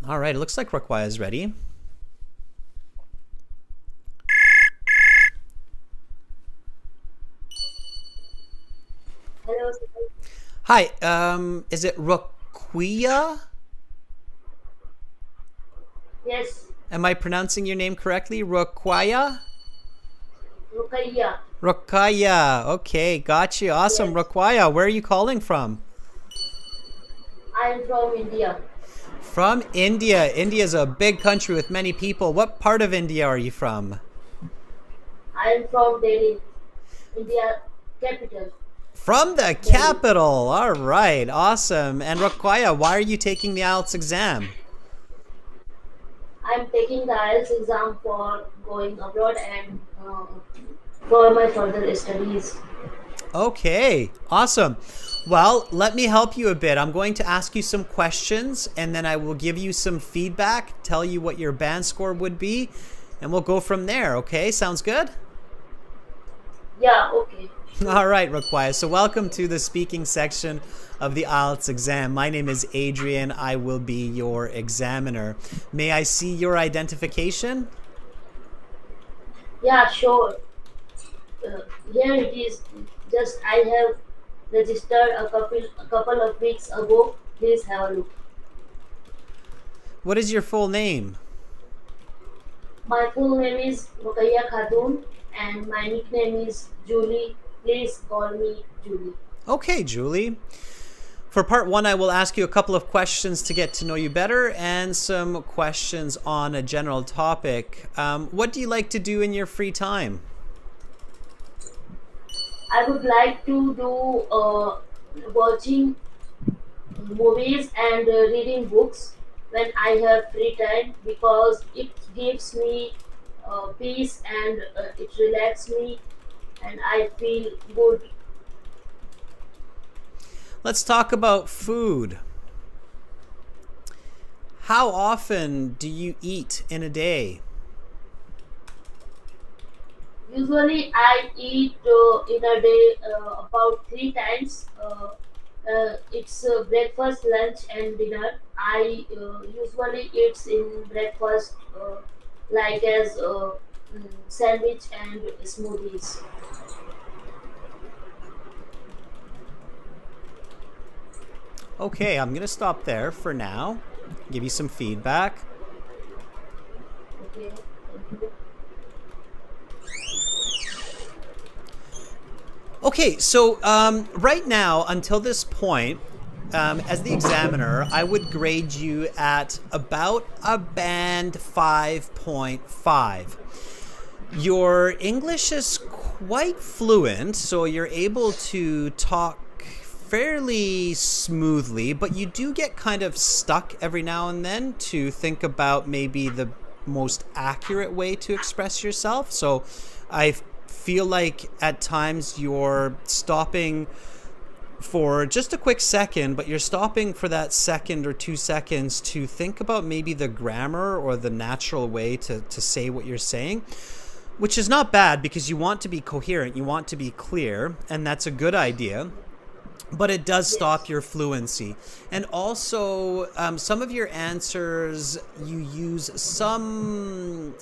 all right, it looks like Rakwaya is ready. Hello. Hi. Is it Rakwaya? Yes. Am I pronouncing your name correctly? Rakwaya? Rukaiya. Rakwaya. Okay, got you. Awesome. Yes. Rakwaya, where are you calling from? I am from India. From India. India is a big country with many people. What part of India are you from? I am from Delhi, India capital. From the capital. All right. Awesome. And Rakwaya, why are you taking the IELTS exam? I am taking the IELTS exam for going abroad and for my further studies. Okay. Awesome. Well, let me help you a bit. I'm going to ask you some questions and then I will give you some feedback, tell you what your band score would be, and we'll go from there. Okay? Sounds good? Yeah, okay. All right, Rakwaya. So welcome to the speaking section of the IELTS exam. My name is Adrian. I will be your examiner. May I see your identification? Yeah, sure. Here it is. Just I have registered a couple of weeks ago. Please have a look. What is your full name? My full name is Rukaiya Khatun and my nickname is Julie. Please call me Julie. Okay, Julie. For part 1, I will ask you a couple of questions to get to know you better and some questions on a general topic. What do you like to do in your free time? I would like to do watching movies and reading books when I have free time because it gives me peace and it relaxes me and I feel good. Let's talk about food. How often do you eat in a day? Usually I eat in a day about 3 times. It's breakfast, lunch and dinner. I usually eat in breakfast like as sandwich and smoothies. Okay, I'm going to stop there for now. Give you some feedback. Okay, thank you. Okay, so right now, until this point, as the examiner, I would grade you at about a band 5.5. Your English is quite fluent, so you're able to talk fairly smoothly, but you do get kind of stuck every now and then to think about maybe the most accurate way to express yourself. So I feel like at times you're stopping for just a quick second, but you're stopping for that second or 2 seconds to think about maybe the grammar or the natural way to say what you're saying. which is not bad because you want to be coherent, you want to be clear, and that's a good idea. But it does stop Yes. your fluency. And also, some of your answers, you use some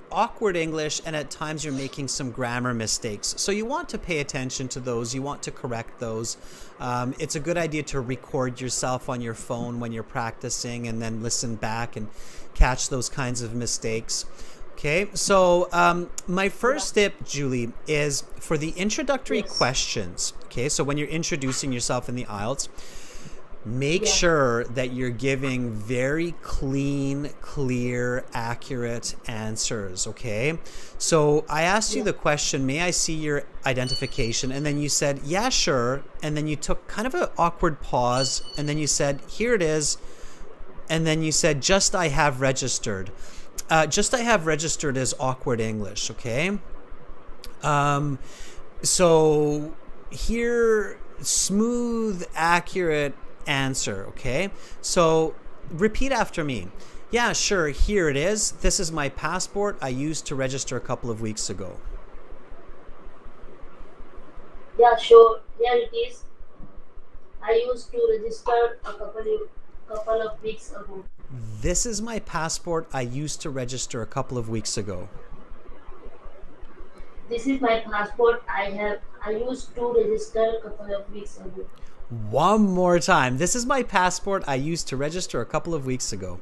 awkward English, and at times you're making some grammar mistakes. So you want to pay attention to those. You want to correct those. It's a good idea to record yourself on your phone when you're practicing and then listen back and catch those kinds of mistakes. Okay, so my first Yeah. tip, Julie, is for the introductory Yes. questions. Okay, so when you're introducing yourself in the IELTS, make Yeah. sure that you're giving very clean, clear, accurate answers. Okay, so I asked you Yeah. the question, may I see your identification? And then you said, yeah, sure. And then you took kind of an awkward pause. And then you said, here it is. And then you said, just I have registered. Just I have registered is awkward English, okay? So here, smooth, accurate answer, okay? So repeat after me. Yeah, sure, here it is. This is my passport I used to register a couple of weeks ago. Yeah, sure. Here it is. I used to register couple of weeks ago. This is my passport I used to register a couple of weeks ago. This is my passport. I used to register a couple of weeks ago. One more time. This is my passport I used to register a couple of weeks ago.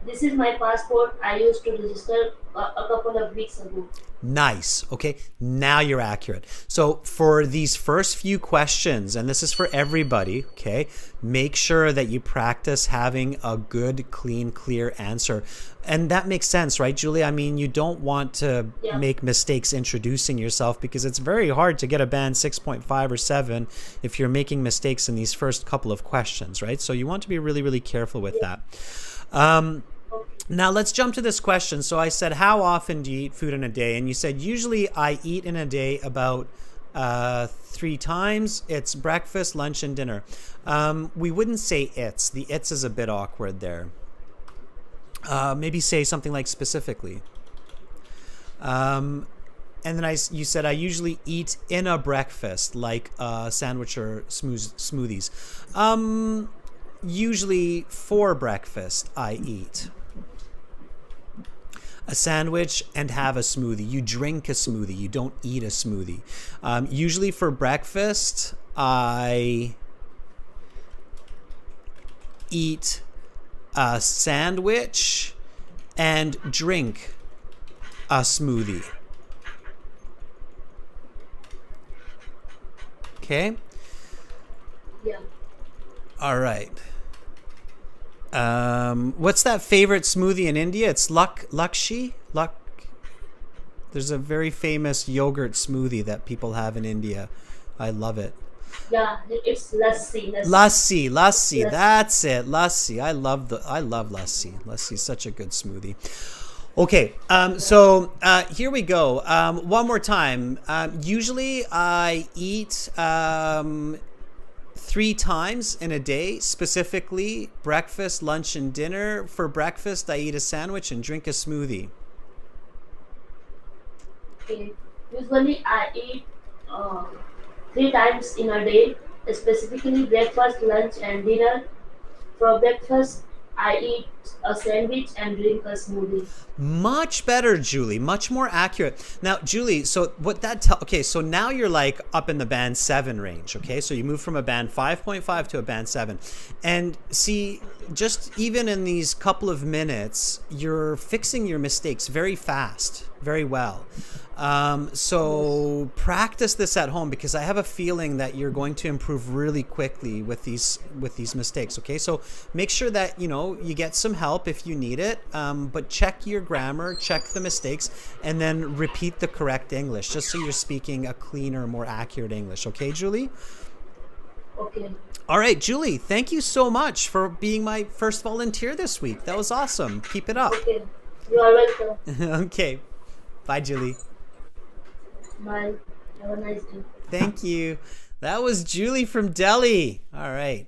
This is my passport. I used to register a couple of weeks ago. Nice. Okay. Now you're accurate. So for these first few questions, and this is for everybody, okay, make sure that you practice having a good, clean, clear answer. And that makes sense, right, Julie? I mean, you don't want to Yeah. make mistakes introducing yourself because it's very hard to get a band 6.5 or 7 if you're making mistakes in these first couple of questions, right? So you want to be really, really careful with Yeah. that. Now let's jump to this question. So I said, how often do you eat food in a day? And you said, usually I eat in a day about 3 times. It's breakfast, lunch, and dinner. We wouldn't say it's. The it's is a bit awkward there. Maybe say something like specifically. And then you said, I usually eat in a breakfast, like a sandwich or smoothies. Usually for breakfast, I eat a sandwich and have a smoothie. You drink a smoothie. You don't eat a smoothie. Usually for breakfast, I eat a sandwich and drink a smoothie. Okay? Yeah. All right. What's that favorite smoothie in India? It's Lakshi. There's a very famous yogurt smoothie that people have in India. I love it. Yeah. It's lassi. Lassi. Lassi. That's it. Lassi. I love lassi. Lassi is such a good smoothie. Okay, so here we go. One more time. Usually I eat 3 times in a day, specifically breakfast, lunch, and dinner. For breakfast, I eat a sandwich and drink a smoothie. Okay. Usually I eat 3 times in a day, specifically breakfast, lunch, and dinner. For breakfast, I eat a sandwich and drink a smoothie. Much better, Julie. Much more accurate. Now, Julie, so what that okay, so now you're like up in the band 7 range, okay? So you move from a band 5.5 to a band 7. And see, just even in these couple of minutes, you're fixing your mistakes very fast, very well. So practice this at home because I have a feeling that you're going to improve really quickly with these mistakes. Okay, so make sure that you get some help if you need it, but check your grammar, check the mistakes, and then repeat the correct English just so you're speaking a cleaner, more accurate English. Okay, Julie? Okay. All right, Julie, thank you so much for being my first volunteer this week. That was awesome. Keep it up. Okay. You are welcome. Okay. Bye, Julie. Bye. Have a nice day. Thank you. That was Julie from Delhi. All right.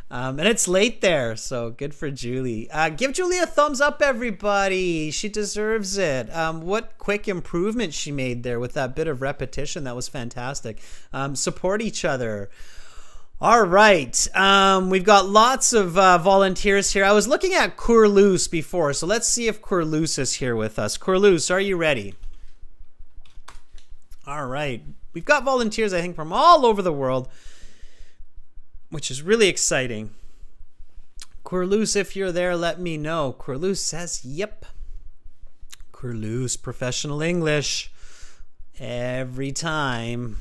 And it's late there, so good for Julie. Give Julie a thumbs up, everybody. She deserves it. What quick improvement she made there with that bit of repetition. That was fantastic. Support each other. All right. We've got lots of volunteers here. I was looking at Curloose before, so let's see if Curloose is here with us. Curloose, are you ready? All right. We've got volunteers, I think, from all over the world, which is really exciting. Curloose, if you're there, let me know. Curloose says, yep. Curloose, professional English. Every time.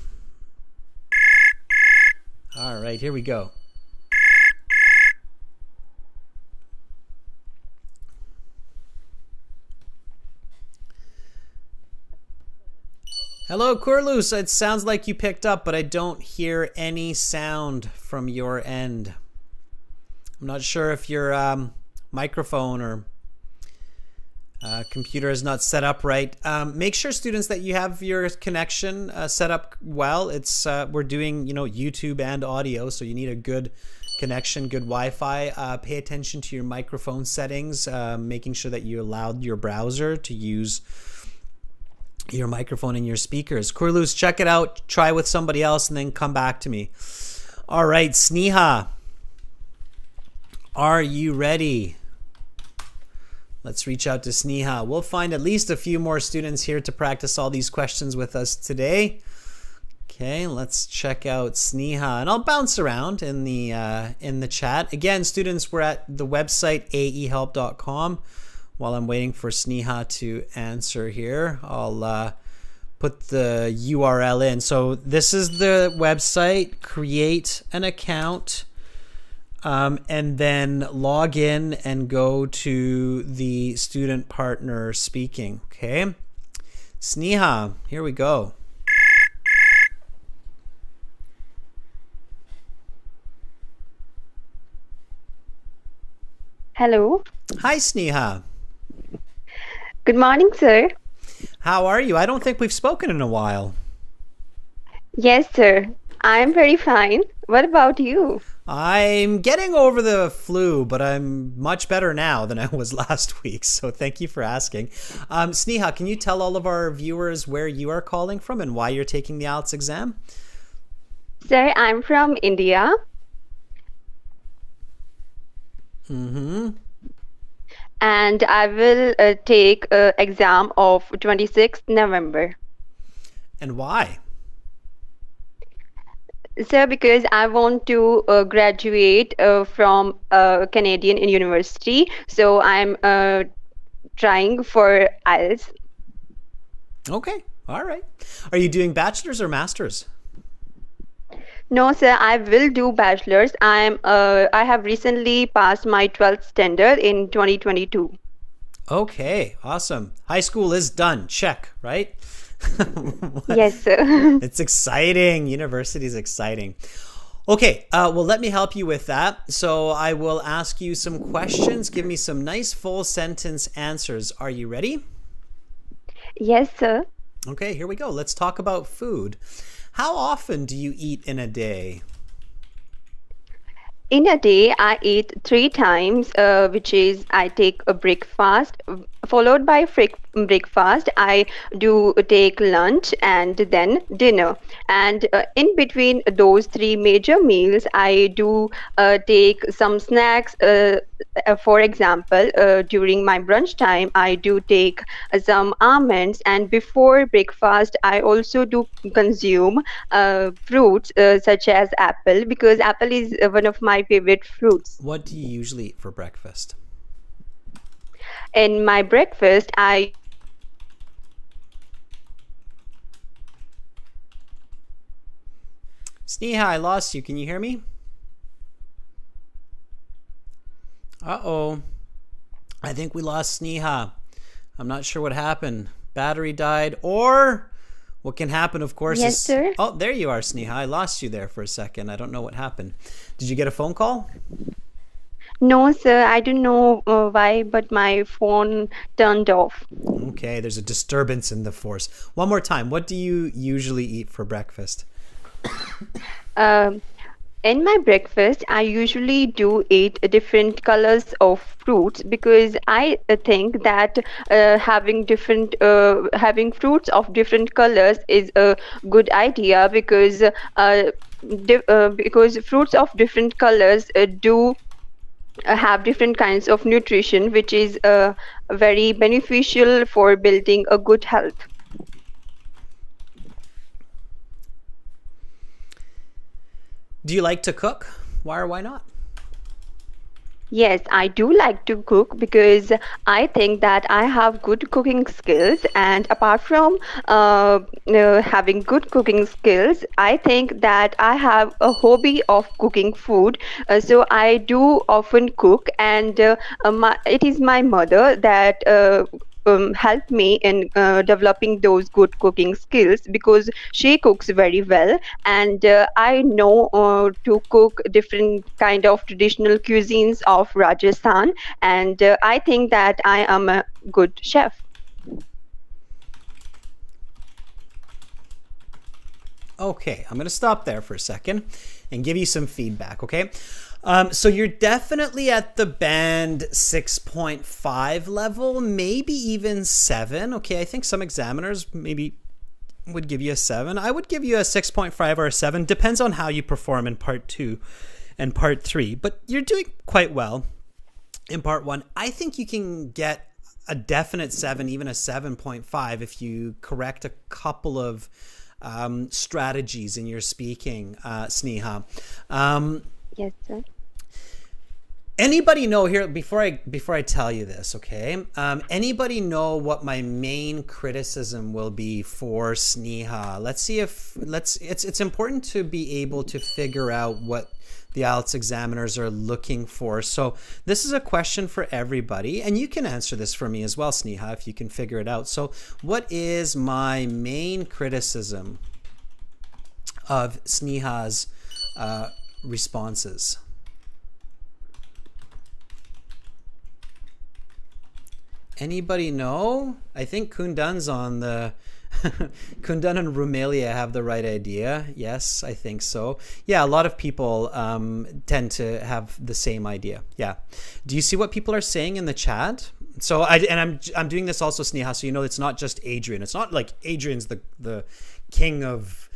All right, here we go. Hello, Curloose. It sounds like you picked up, but I don't hear any sound from your end. I'm not sure if your microphone or computer is not set up right. Make sure, students, that you have your connection set up well. It's we're doing, YouTube and audio, so you need a good connection, good Wi-Fi. Pay attention to your microphone settings, making sure that you allowed your browser to use your microphone and your speakers. Curloose, check it out, try with somebody else, and then come back to me. All right, Sneha, are you ready? Let's reach out to Sneha. We'll find at least a few more students here to practice all these questions with us today. Okay, let's check out Sneha, and I'll bounce around in the chat. Again, students, we're at the website aehelp.com. While I'm waiting for Sneha to answer here, I'll put the URL in. So this is the website. Create an account, and then log in and go to the student partner speaking. Okay, Sneha, here we go. Hello. Hi, Sneha. Good morning, sir. How are you? I don't think we've spoken in a while. Yes, sir. I'm very fine. What about you? I'm getting over the flu, but I'm much better now than I was last week, so thank you for asking. Sneha, can you tell all of our viewers where you are calling from and why you're taking the IELTS exam? Sir, I'm from India. Mm-hmm. And I will take exam of 26th November. And why? Sir, because I want to graduate from a Canadian university, so I'm trying for IELTS. Okay, all right. Are you doing bachelor's or master's? No, sir, I will do bachelor's. I have recently passed my 12th standard in 2022. Okay, awesome. High school is done. Check, right? Yes, sir. It's exciting. University is exciting. Okay, well, let me help you with that. So I will ask you some questions. Give me some nice full sentence answers. Are you ready? Yes, sir. Okay, here we go. Let's talk about food. How often do you eat in a day? In a day, I eat 3 times, which is I take a breakfast, followed by breakfast. I do take lunch and then dinner. And in between those 3 major meals, I do take some snacks. For example, during my brunch time, I do take some almonds. And before breakfast, I also do consume fruits such as apple, because apple is one of my favorite fruits. What do you usually eat for breakfast? In my breakfast, Sneha, I lost you. Can you hear me? Uh-oh. I think we lost Sneha. I'm not sure what happened. Battery died, or what can happen, of course, yes, is... sir. Oh, there you are, Sneha. I lost you there for a second. I don't know what happened. Did you get a phone call? No, sir, I don't know why, but my phone turned off. Okay, there's a disturbance in the force. One more time. What do you usually eat for breakfast? In my breakfast, I usually do eat different colors of fruits because I think that having fruits of different colors is a good idea because fruits of different colors do have different kinds of nutrition, which is very beneficial for building a good health. Do you like to cook? Why or why not? Yes, I do like to cook because I think that I have good cooking skills. And apart from having good cooking skills, I think that I have a hobby of cooking food. So I do often cook, and it is my mother that helped me in developing those good cooking skills because she cooks very well, and I know to cook different kind of traditional cuisines of Rajasthan, and I think that I am a good chef. Okay, I'm going to stop there for a second and give you some feedback, okay? So you're definitely at the band 6.5 level, maybe even 7. Okay, I think some examiners maybe would give you a 7. I would give you a 6.5 or a 7. Depends on how you perform in part 2 and part 3. But you're doing quite well in part 1. I think you can get a definite 7, even a 7.5 if you correct a couple of strategies in your speaking, Sneha. Yes, sir. Anybody know here before I tell you this, okay? Anybody know what my main criticism will be for Sneha? It's important to be able to figure out what the IELTS examiners are looking for. So this is a question for everybody, and you can answer this for me as well, Sneha, if you can figure it out. So what is my main criticism of Sneha's responses? Anybody know? I think Kundan's on the Kundan and Rumelia have the right idea. Yes, I think so. Yeah, a lot of people tend to have the same idea. Yeah. Do you see what people are saying in the chat? So I'm doing this also, Sneha, so you know it's not just Adrian. It's not like Adrian's the king of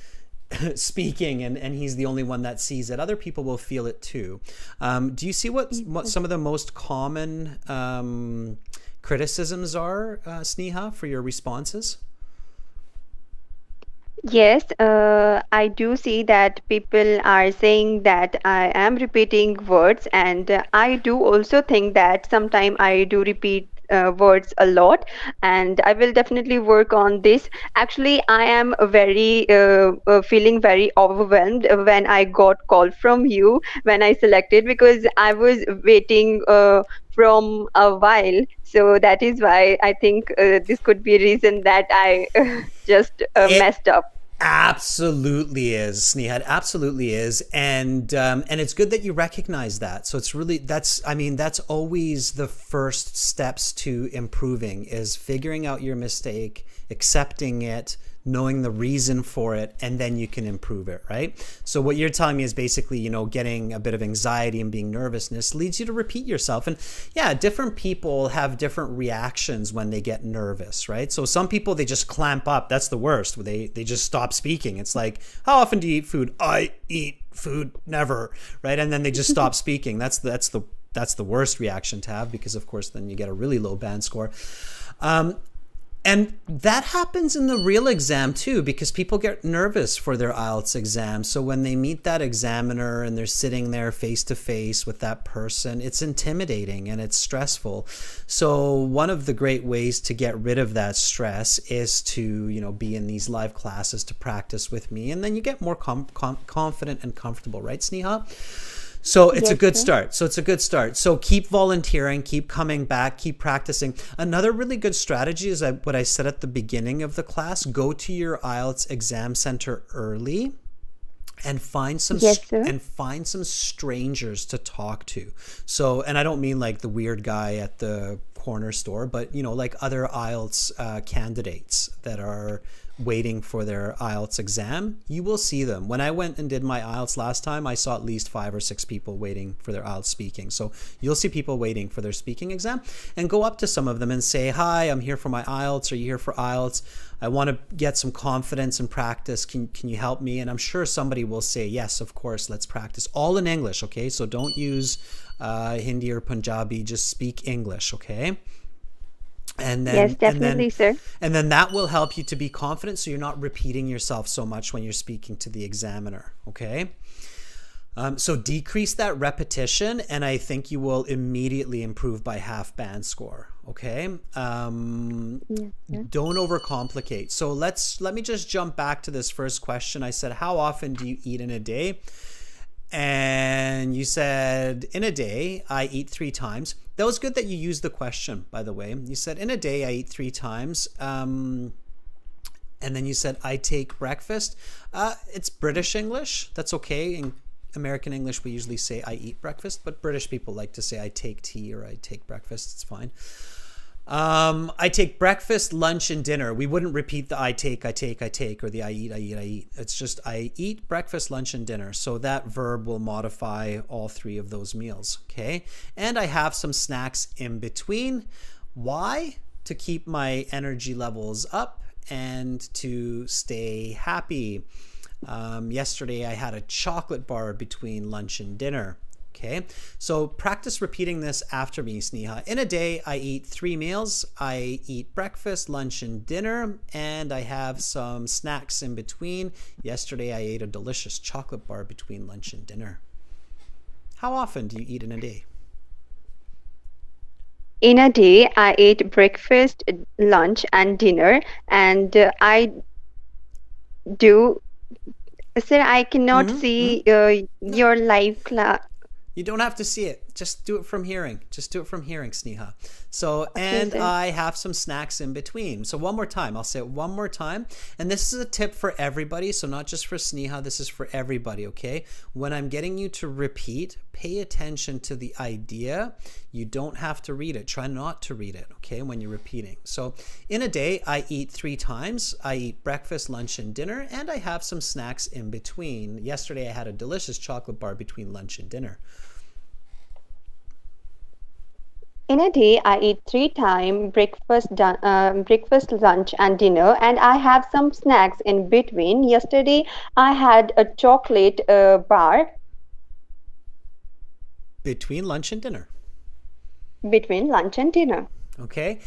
speaking and he's the only one that sees it. Other people will feel it too. Do you see what some of the most common criticisms are, Sneha, for your responses? Yes, I do see that people are saying that I am repeating words, and I do also think that sometimes I do repeat words a lot, and I will definitely work on this. Actually, I am very feeling very overwhelmed when I got call from you when I selected because I was waiting from a while. So that is why I think this could be a reason that I just messed up. Absolutely is, Sneha. It absolutely is, and it's good that you recognize that. So it's really that's always the first steps to improving is figuring out your mistake, accepting it, knowing the reason for it, and then you can improve it, right? So what you're telling me is basically, getting a bit of anxiety and being nervousness leads you to repeat yourself. And yeah, different people have different reactions when they get nervous, right? So some people, they just clamp up. That's the worst. They just stop speaking. It's like, how often do you eat food? I eat food never, right? And then they just stop speaking. That's the worst reaction to have because of course then you get a really low band score. And that happens in the real exam too, because people get nervous for their IELTS exam. So when they meet that examiner and they're sitting there face to face with that person, it's intimidating and it's stressful. So one of the great ways to get rid of that stress is to, be in these live classes to practice with me. And then you get more confident and comfortable, right, Sneha? So it's a good start. So keep volunteering, keep coming back, keep practicing. Another really good strategy is what I said at the beginning of the class. Go to your IELTS exam center early and find some strangers to talk to. So, and I don't mean like the weird guy at the corner store, but like other IELTS candidates that are waiting for their IELTS exam, you will see them. When I went and did my IELTS last time, I saw at least 5 or 6 people waiting for their IELTS speaking. So you'll see people waiting for their speaking exam, and go up to some of them and say, hi, I'm here for my IELTS. Are you here for IELTS? I want to get some confidence and practice. Can you help me? And I'm sure somebody will say, yes, of course, let's practice. All in English, okay? So don't use Hindi or Punjabi, just speak English, okay? And then, Yes, definitely, sir. And then that will help you to be confident, so you're not repeating yourself so much when you're speaking to the examiner, okay? So decrease that repetition, and I think you will immediately improve by half band score, okay? Don't overcomplicate. So let me just jump back to this first question. I said, how often do you eat in a day? And you said, in a day, I eat 3 times. That was good that you used the question, by the way. You said, in a day, I eat 3 times. And then you said, I take breakfast. It's British English. That's okay. In American English, we usually say, I eat breakfast. But British people like to say, I take tea or I take breakfast. It's fine. I take breakfast, lunch, and dinner. We wouldn't repeat the I take, or the I eat. It's just I eat breakfast, lunch, and dinner. So that verb will modify all 3 of those meals, okay? And I have some snacks in between. Why? To keep my energy levels up and to stay happy. Yesterday, I had a chocolate bar between lunch and dinner. Okay, so practice repeating this after me, Sneha. In a day, I eat 3 meals. I eat breakfast, lunch, and dinner, and I have some snacks in between. Yesterday, I ate a delicious chocolate bar between lunch and dinner. How often do you eat in a day? In a day, I ate breakfast, lunch, and dinner, and I do. Sir, I cannot see your live class. You don't have to see it. Just do it from hearing. Just do it from hearing, Sneha. So, Okay, and sir. I have some snacks in between. So one more time. I'll say it one more time. And this is a tip for everybody. So not just for Sneha. This is for everybody, okay? When I'm getting you to repeat, pay attention to the idea. You don't have to read it. Try not to read it, okay, when you're repeating. So in a day, I eat 3 times. I eat breakfast, lunch, and dinner. And I have some snacks in between. Yesterday, I had a delicious chocolate bar between lunch and dinner. In a day, I eat 3 times breakfast, lunch, and dinner, and I have some snacks in between. Yesterday, I had a chocolate bar Between lunch and dinner. between lunch and dinner. Okay,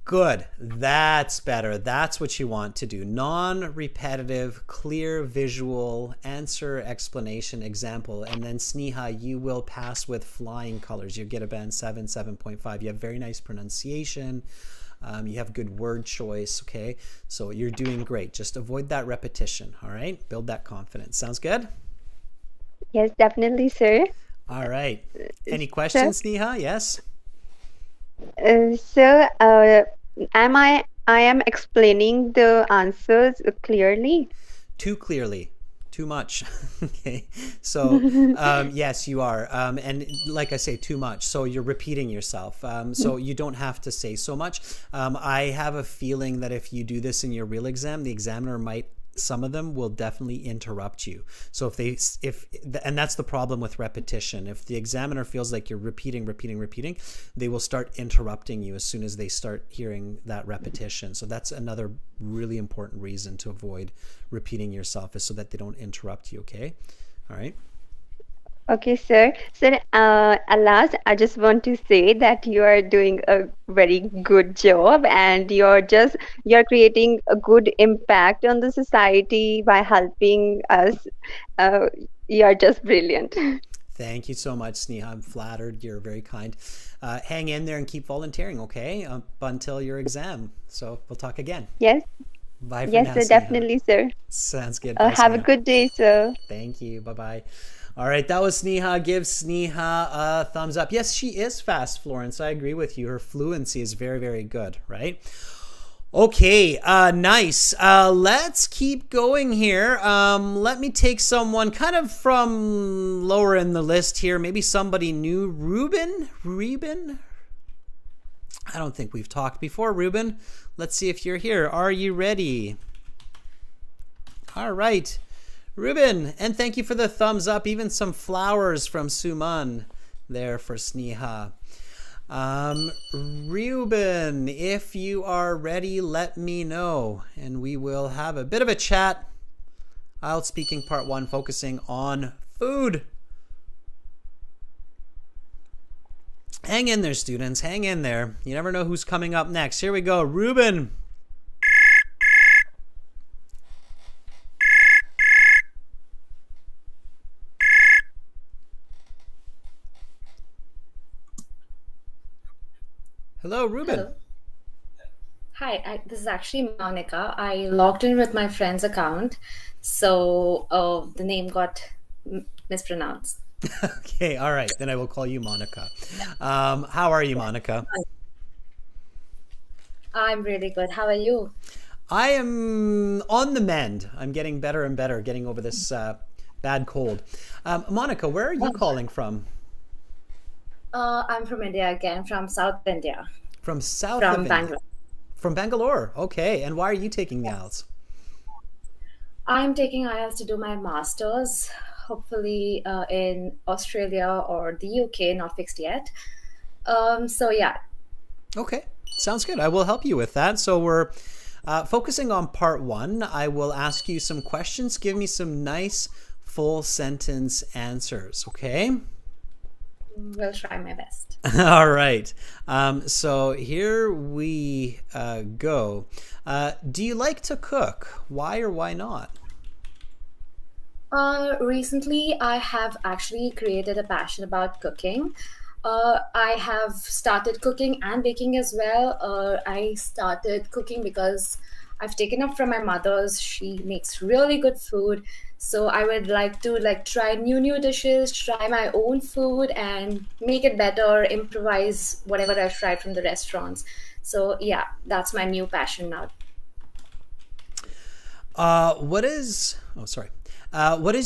good. That's better. That's what you want to do. Non-repetitive, clear visual answer, explanation, example. And then Sneha, you will pass with flying colors. You get a band 7, 7.5. You have very nice pronunciation. You have good word choice. Okay, so you're doing great. Just avoid that repetition. All right, build that confidence. Sounds good? Yes, definitely, sir. All right. Any questions, Sneha? Yes? Sir, I am explaining the answers clearly? Too clearly, too much. Okay, so yes, you are, and like I say, too much. So you're repeating yourself. So you don't have to say so much. I have a feeling that if you do this in your real exam, the examiner might. Some of them will definitely interrupt you. So and that's the problem with repetition. If the examiner feels like you're repeating, they will start interrupting you as soon as they start hearing that repetition. So that's another really important reason to avoid repeating yourself, is so that they don't interrupt you. Okay. All right. Okay, sir. Sir, alas, I just want to say that you are doing a very good job, and you're creating a good impact on the society by helping us. You're just brilliant. Thank you so much, Sneha. I'm flattered. You're very kind. Hang in there and keep volunteering, okay? Up until your exam. So we'll talk again. Yes, Bye for yes, now, sir, Sneha. definitely, sir. Sounds good. Bye, Have a Sneha. good day, sir. Thank you. Bye-bye. All right, that was Sneha. Give Sneha a thumbs up. Yes, she is fast, Florence. I agree with you. Her fluency is very, very good, right? Okay, nice. Let's keep going here. Let me take someone kind of from lower in the list here. Maybe somebody new. Ruben? I don't think we've talked before, Ruben. Let's see if you're here. Are you ready? All right. Ruben, and thank you for the thumbs up. Even some flowers from Suman there for Sneha. Ruben, if you are ready, let me know, and we will have a bit of a chat. IELTS speaking part 1, focusing on food. Hang in there, students. Hang in there. You never know who's coming up next. Here we go. Ruben. Hello, Ruben. Hello. Hi, this is actually Monica. I logged in with my friend's account, so the name got mispronounced. Okay, all right. Then I will call you Monica. How are you, Monica? I'm really good. How are you? I am on the mend. I'm getting better and better, getting over this bad cold. Monica, where are you calling from? I'm from India again, from South India, From south from of India. Bangalore. From Bangalore. Okay. And why are you taking the IELTS? I'm taking IELTS to do my master's, hopefully in Australia or the UK, not fixed yet. So yeah, Okay. Sounds good. I will help you with that. So we're focusing on part 1. I will ask you some questions. Give me some nice full sentence answers. Okay. will try my best. All right. So here we go. Do you like to cook? Why or why not? Recently, I have actually created a passion about cooking. I have started cooking and baking as well. I started cooking because I've taken up from my mother's. She makes really good food. So I would like to try new dishes, try my own food and make it better, improvise whatever I've tried from the restaurants. So yeah, that's my new passion now. What is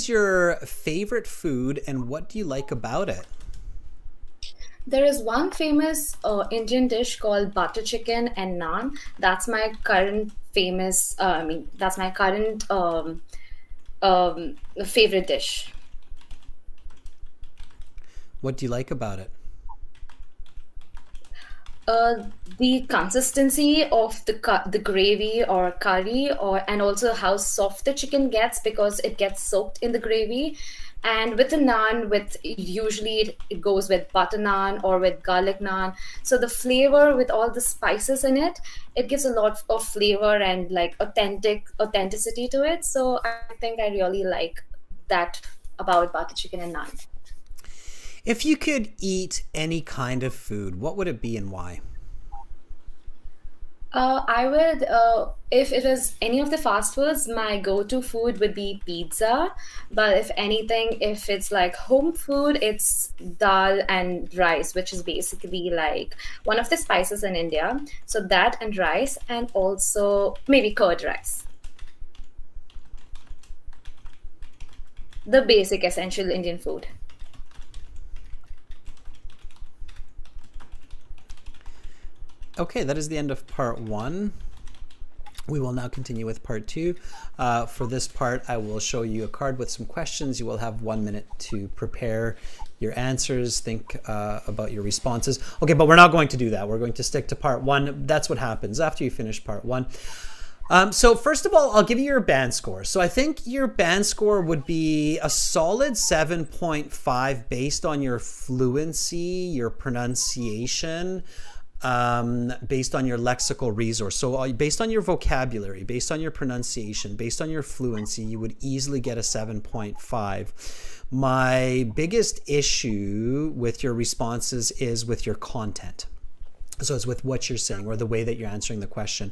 your favorite food and what do you like about it? There is one famous Indian dish called butter chicken and naan. That's my current famous. That's my current favorite dish. What do you like about it? The consistency of the gravy or curry, and also how soft the chicken gets because it gets soaked in the gravy. And with the naan, usually it goes with butter naan or with garlic naan. So the flavor with all the spices in it, it gives a lot of flavor and like authenticity to it. So I think I really like that about butter chicken and naan. If you could eat any kind of food, what would it be and why? I would, if it was any of the fast foods, my go-to food would be pizza. But if it's like home food, it's dal and rice, which is basically like one of the spices in India. So that and rice, and also maybe curd rice. The basic essential Indian food. Okay, that is the end of part 1. We will now continue with part 2. For this part, I will show you a card with some questions. You will have 1 minute to prepare your answers, think about your responses. Okay, but we're not going to do that. We're going to stick to part 1. That's what happens after you finish part 1. So first of all, I'll give you your band score. So I think your band score would be a solid 7.5 based on your fluency, your pronunciation, based on your lexical resource. So based on your vocabulary, based on your pronunciation, based on your fluency, you would easily get a 7.5. My biggest issue with your responses is with your content. So it's with what you're saying or the way that you're answering the question.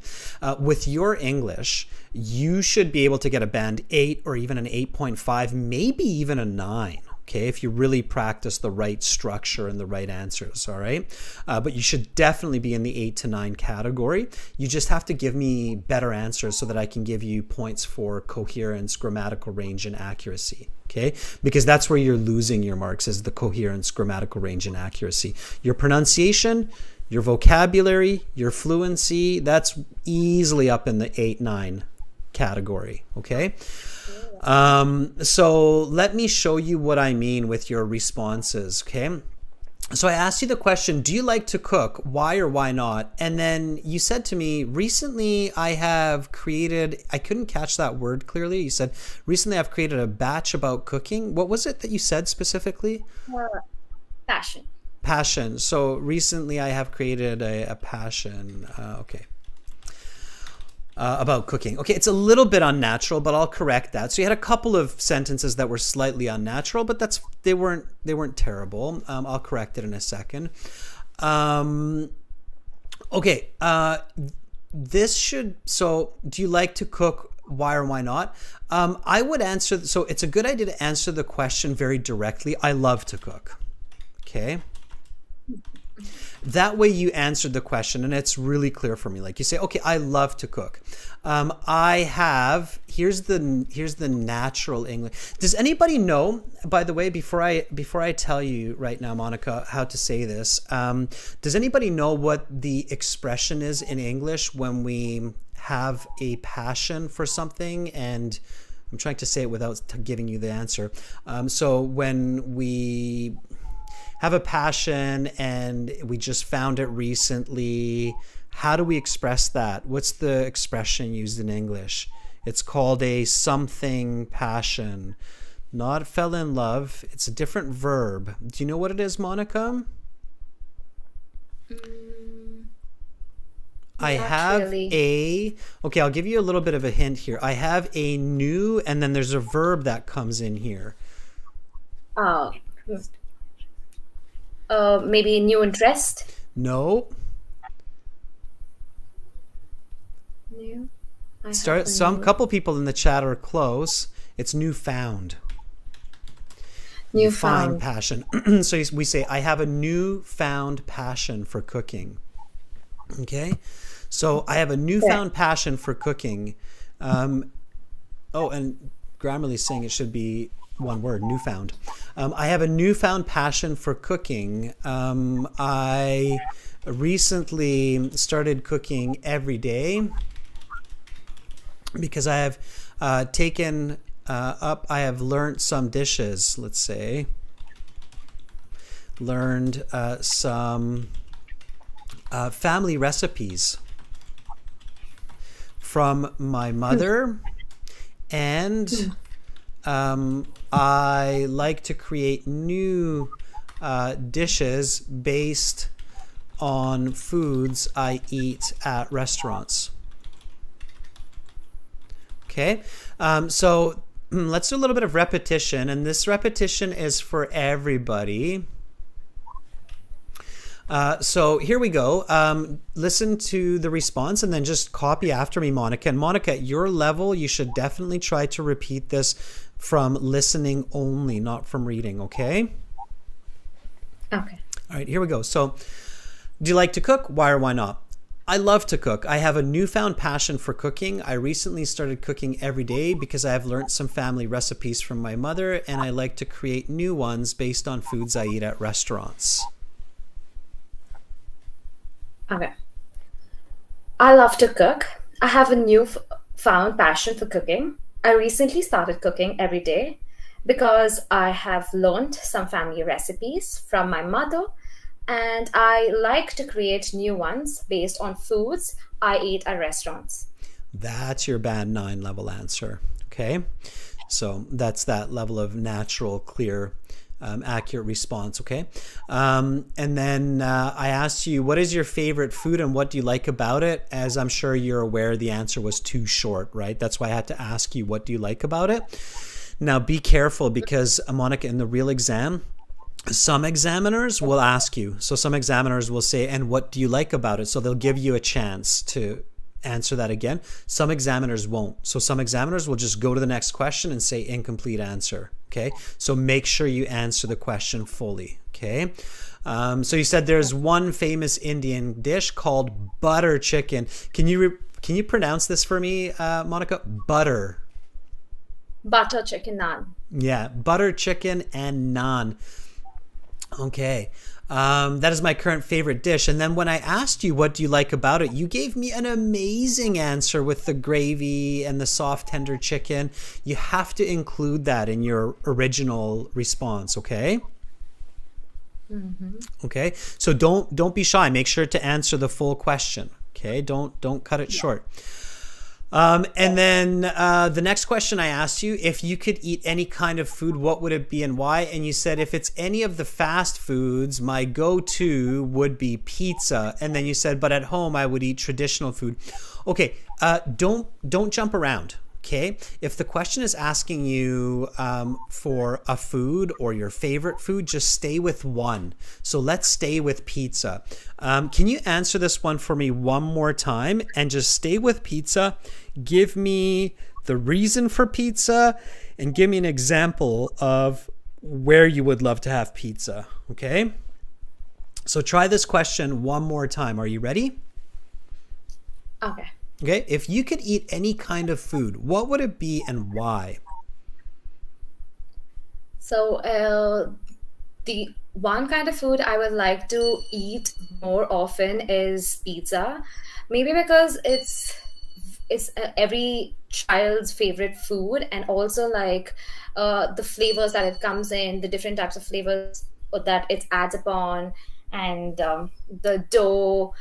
With your English, you should be able to get a band 8 or even an 8.5, maybe even a 9. Okay, if you really practice the right structure and the right answers, all right? But you should definitely be in the 8 to 9 category. You just have to give me better answers so that I can give you points for coherence, grammatical range, and accuracy, okay? Because that's where you're losing your marks, is the coherence, grammatical range, and accuracy. Your pronunciation, your vocabulary, your fluency, that's easily up in the 8, 9 category. Okay. So let me show you what I mean with your responses. Okay. So I asked you the question, do you like to cook? Why or why not? And then you said to me, recently I have created, I couldn't catch that word clearly. You said, recently I've created a batch about cooking. What was it that you said specifically? Passion. Passion. So recently I have created a passion. Okay. About cooking. Okay, it's a little bit unnatural, but I'll correct that. So you had a couple of sentences that were slightly unnatural, but they weren't terrible. I'll correct it in a second. Okay, this should. So, do you like to cook? Why or why not? I would answer. So it's a good idea to answer the question very directly. I love to cook. Okay. That way you answered the question and it's really clear for me. Like you say, okay, I love to cook. Here's the natural English. Does anybody know, by the way, before I tell you right now, Monica, how to say this, does anybody know what the expression is in English when we have a passion for something? And I'm trying to say it without giving you the answer. So when we have a passion and we just found it recently, how do we express that? What's the expression used in English? It's called a something passion. Not fell in love. It's a different verb. Do you know what it is, Monica? I have really. Okay, I'll give you a little bit of a hint here. I have a new, and then there's a verb that comes in here. Oh. Maybe new interest. No. New. Couple people in the chat are close. It's newfound. Newfound passion. So we say, I have a newfound passion for cooking. Okay. So I have a newfound passion for cooking. And Grammarly's saying it should be one word, newfound. I have a newfound passion for cooking. I recently started cooking every day because I have I have learned some dishes, let's say. Learned some family recipes from my mother, and I like to create new dishes based on foods I eat at restaurants. Okay, so let's do a little bit of repetition, and this repetition is for everybody. So here we go. Listen to the response and then just copy after me, Monica. And Monica, at your level, you should definitely try to repeat this from listening only, not from reading, okay? Okay. All right, here we go. So, do you like to cook? Why or why not? I love to cook. I have a newfound passion for cooking. I recently started cooking every day because I have learned some family recipes from my mother, and I like to create new ones based on foods I eat at restaurants. Okay. I love to cook. I have a newfound passion for cooking. I recently started cooking every day because I have learned some family recipes from my mother, and I like to create new ones based on foods I eat at restaurants. That's your band 9 level answer. Okay. So that's that level of natural, clear, accurate response. Okay. And then I asked you, what is your favorite food and what do you like about it? As I'm sure you're aware, the answer was too short, right? That's why I had to ask you, what do you like about it? Now be careful because, Monica, in the real exam, some examiners will ask you. So some examiners will say, and what do you like about it? So they'll give you a chance to answer that again. Some examiners won't. So some examiners will just go to the next question and say incomplete answer. Okay. So make sure you answer the question fully. Okay. So you said there's one famous Indian dish called butter chicken. Can you pronounce this for me, Monica? Butter chicken naan. Yeah. Butter chicken and naan. Okay. That is my current favorite dish. And then when I asked you, what do you like about it? You gave me an amazing answer with the gravy and the soft, tender chicken. You have to include that in your original response, okay? Okay. So don't be shy. Make sure to answer the full question. Okay. Don't cut it short. And then the next question I asked you, if you could eat any kind of food, what would it be and why? And you said, if it's any of the fast foods, my go-to would be pizza. And then you said, but at home I would eat traditional food. Okay, don't jump around. Okay, if the question is asking you for a food or your favorite food, just stay with one. So let's stay with pizza. Can you answer this one for me one more time and just stay with pizza? Give me the reason for pizza and give me an example of where you would love to have pizza. Okay, so try this question one more time. Are you ready? Okay. Okay, if you could eat any kind of food, what would it be and why? So, the one kind of food I would like to eat more often is pizza. Maybe because it's every child's favorite food, and also like the flavors that it comes in, the different types of flavors that it adds upon, and the dough,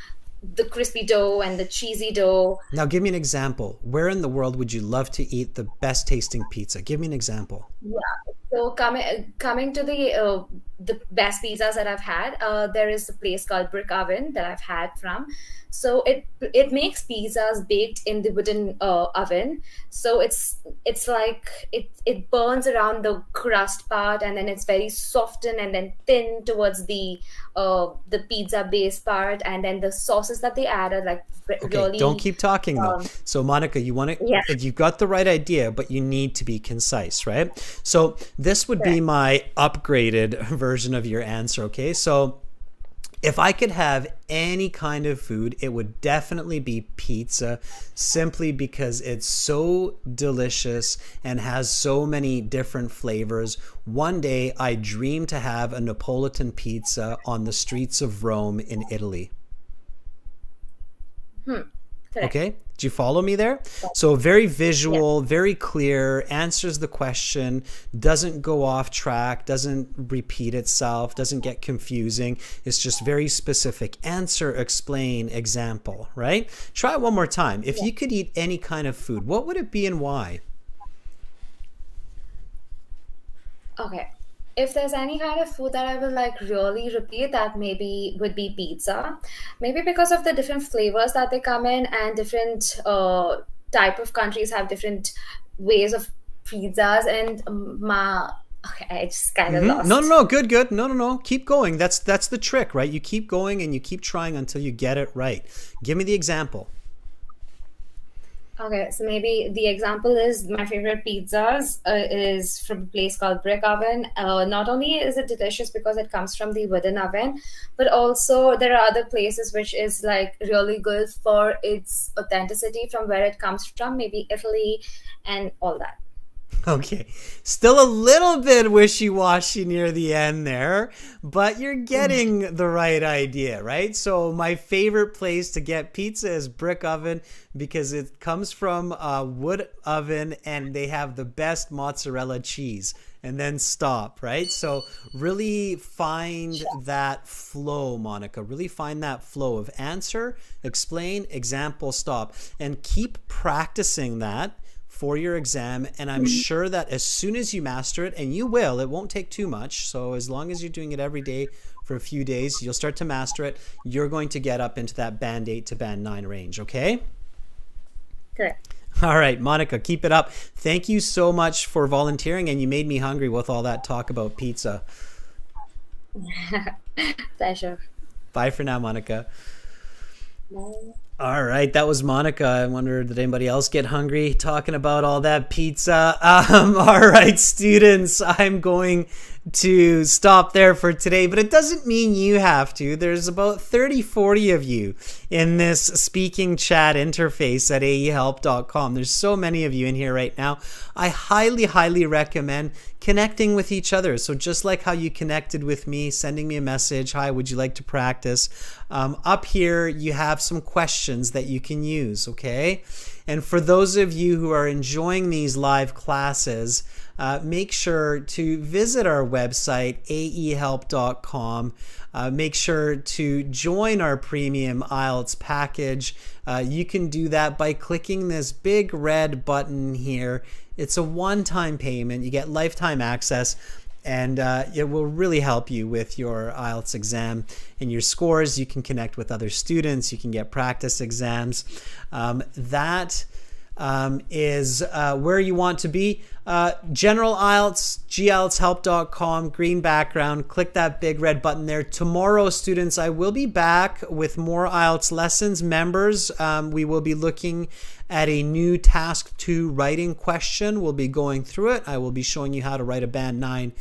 the crispy dough and the cheesy dough. Now give me an example. Where in the world would you love to eat the best tasting pizza? Give me an example. Yeah. So coming to the best pizzas that I've had, there is a place called Brick Oven that I've had from. So it makes pizzas baked in the wooden oven. So it's like it burns around the crust part, and then it's very softened and then thin towards the pizza base part, and then the sauces that they add are like Okay, really. don't keep talking though. So Monica, Yeah. you've got the right idea, but you need to be concise, right? So this would be my upgraded version of your answer, okay? So if I could have any kind of food, it would definitely be pizza, simply because it's so delicious and has so many different flavors. One day I dream to have a Neapolitan pizza on the streets of Rome in Italy. Okay, do you follow me there? So very visual, very clear, answers the question, doesn't go off track, doesn't repeat itself, doesn't get confusing. It's just very specific. Answer, explain, example, right? Try it one more time. If you could eat any kind of food, what would it be and why? Okay. If there's any kind of food that I will like really repeat, that maybe would be pizza. Maybe because of the different flavors that they come in, and different type of countries have different ways of pizzas. And okay, I just kind of lost. No, good. No. Keep going. That's the trick, right? You keep going and you keep trying until you get it right. Give me the example. Okay, so maybe the example is my favorite pizzas is from a place called Brick Oven. Not only is it delicious because it comes from the wooden oven, but also there are other places which is like really good for its authenticity from where it comes from, maybe Italy and all that. Okay, still a little bit wishy-washy near the end there, but you're getting the right idea, right? So my favorite place to get pizza is Brick Oven because it comes from a wood oven and they have the best mozzarella cheese. And then stop, right? So really find that flow, Monica. Really find that flow of answer, explain, example, stop. And keep practicing that for your exam, and I'm sure that as soon as you master it, and you will, it won't take too much, so as long as you're doing it every day for a few days, you'll start to master it. You're going to get up into that band 8 to band 9 range, okay? Correct. All right, Monica, keep it up. Thank you so much for volunteering, and you made me hungry with all that talk about pizza. Pleasure. Bye for now, Monica. Bye. All right, that was Monica. I wonder, did anybody else get hungry talking about all that pizza? All right, students, I'm going to stop there for today, but it doesn't mean you have to. There's about 30-40 of you in this speaking chat interface at aehelp.com. There's so many of you in here right now. I highly recommend connecting with each other. So just like how you connected with me, sending me a message, hi, would you like to practice? Up here, you have some questions that you can use, okay? And for those of you who are enjoying these live classes, make sure to visit our website, aehelp.com. Make sure to join our premium IELTS package. You can do that by clicking this big red button here. It's a one-time payment. You get lifetime access, and it will really help you with your IELTS exam and your scores. You can connect with other students. You can get practice exams. That is where you want to be. General IELTS, gieltshelp.com, green background. Click that big red button there. Tomorrow, students, I will be back with more IELTS lessons. Members, we will be looking at a new task 2 writing question. We'll be going through it. I will be showing you how to write a band 9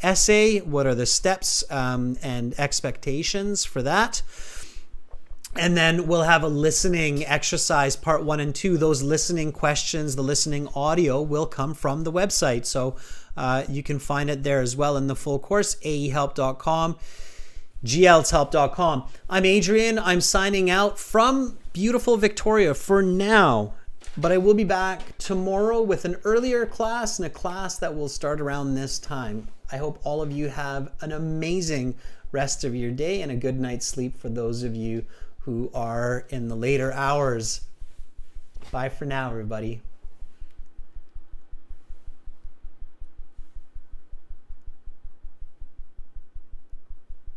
essay. What are the steps and expectations for that? And then we'll have a listening exercise, part 1 and 2. Those listening questions, the listening audio will come from the website. So you can find it there as well in the full course, aehelp.com, gieltshelp.com. I'm Adrian. I'm signing out from beautiful Victoria for now. But I will be back tomorrow with an earlier class and a class that will start around this time. I hope all of you have an amazing rest of your day and a good night's sleep for those of you who are in the later hours. Bye for now, everybody.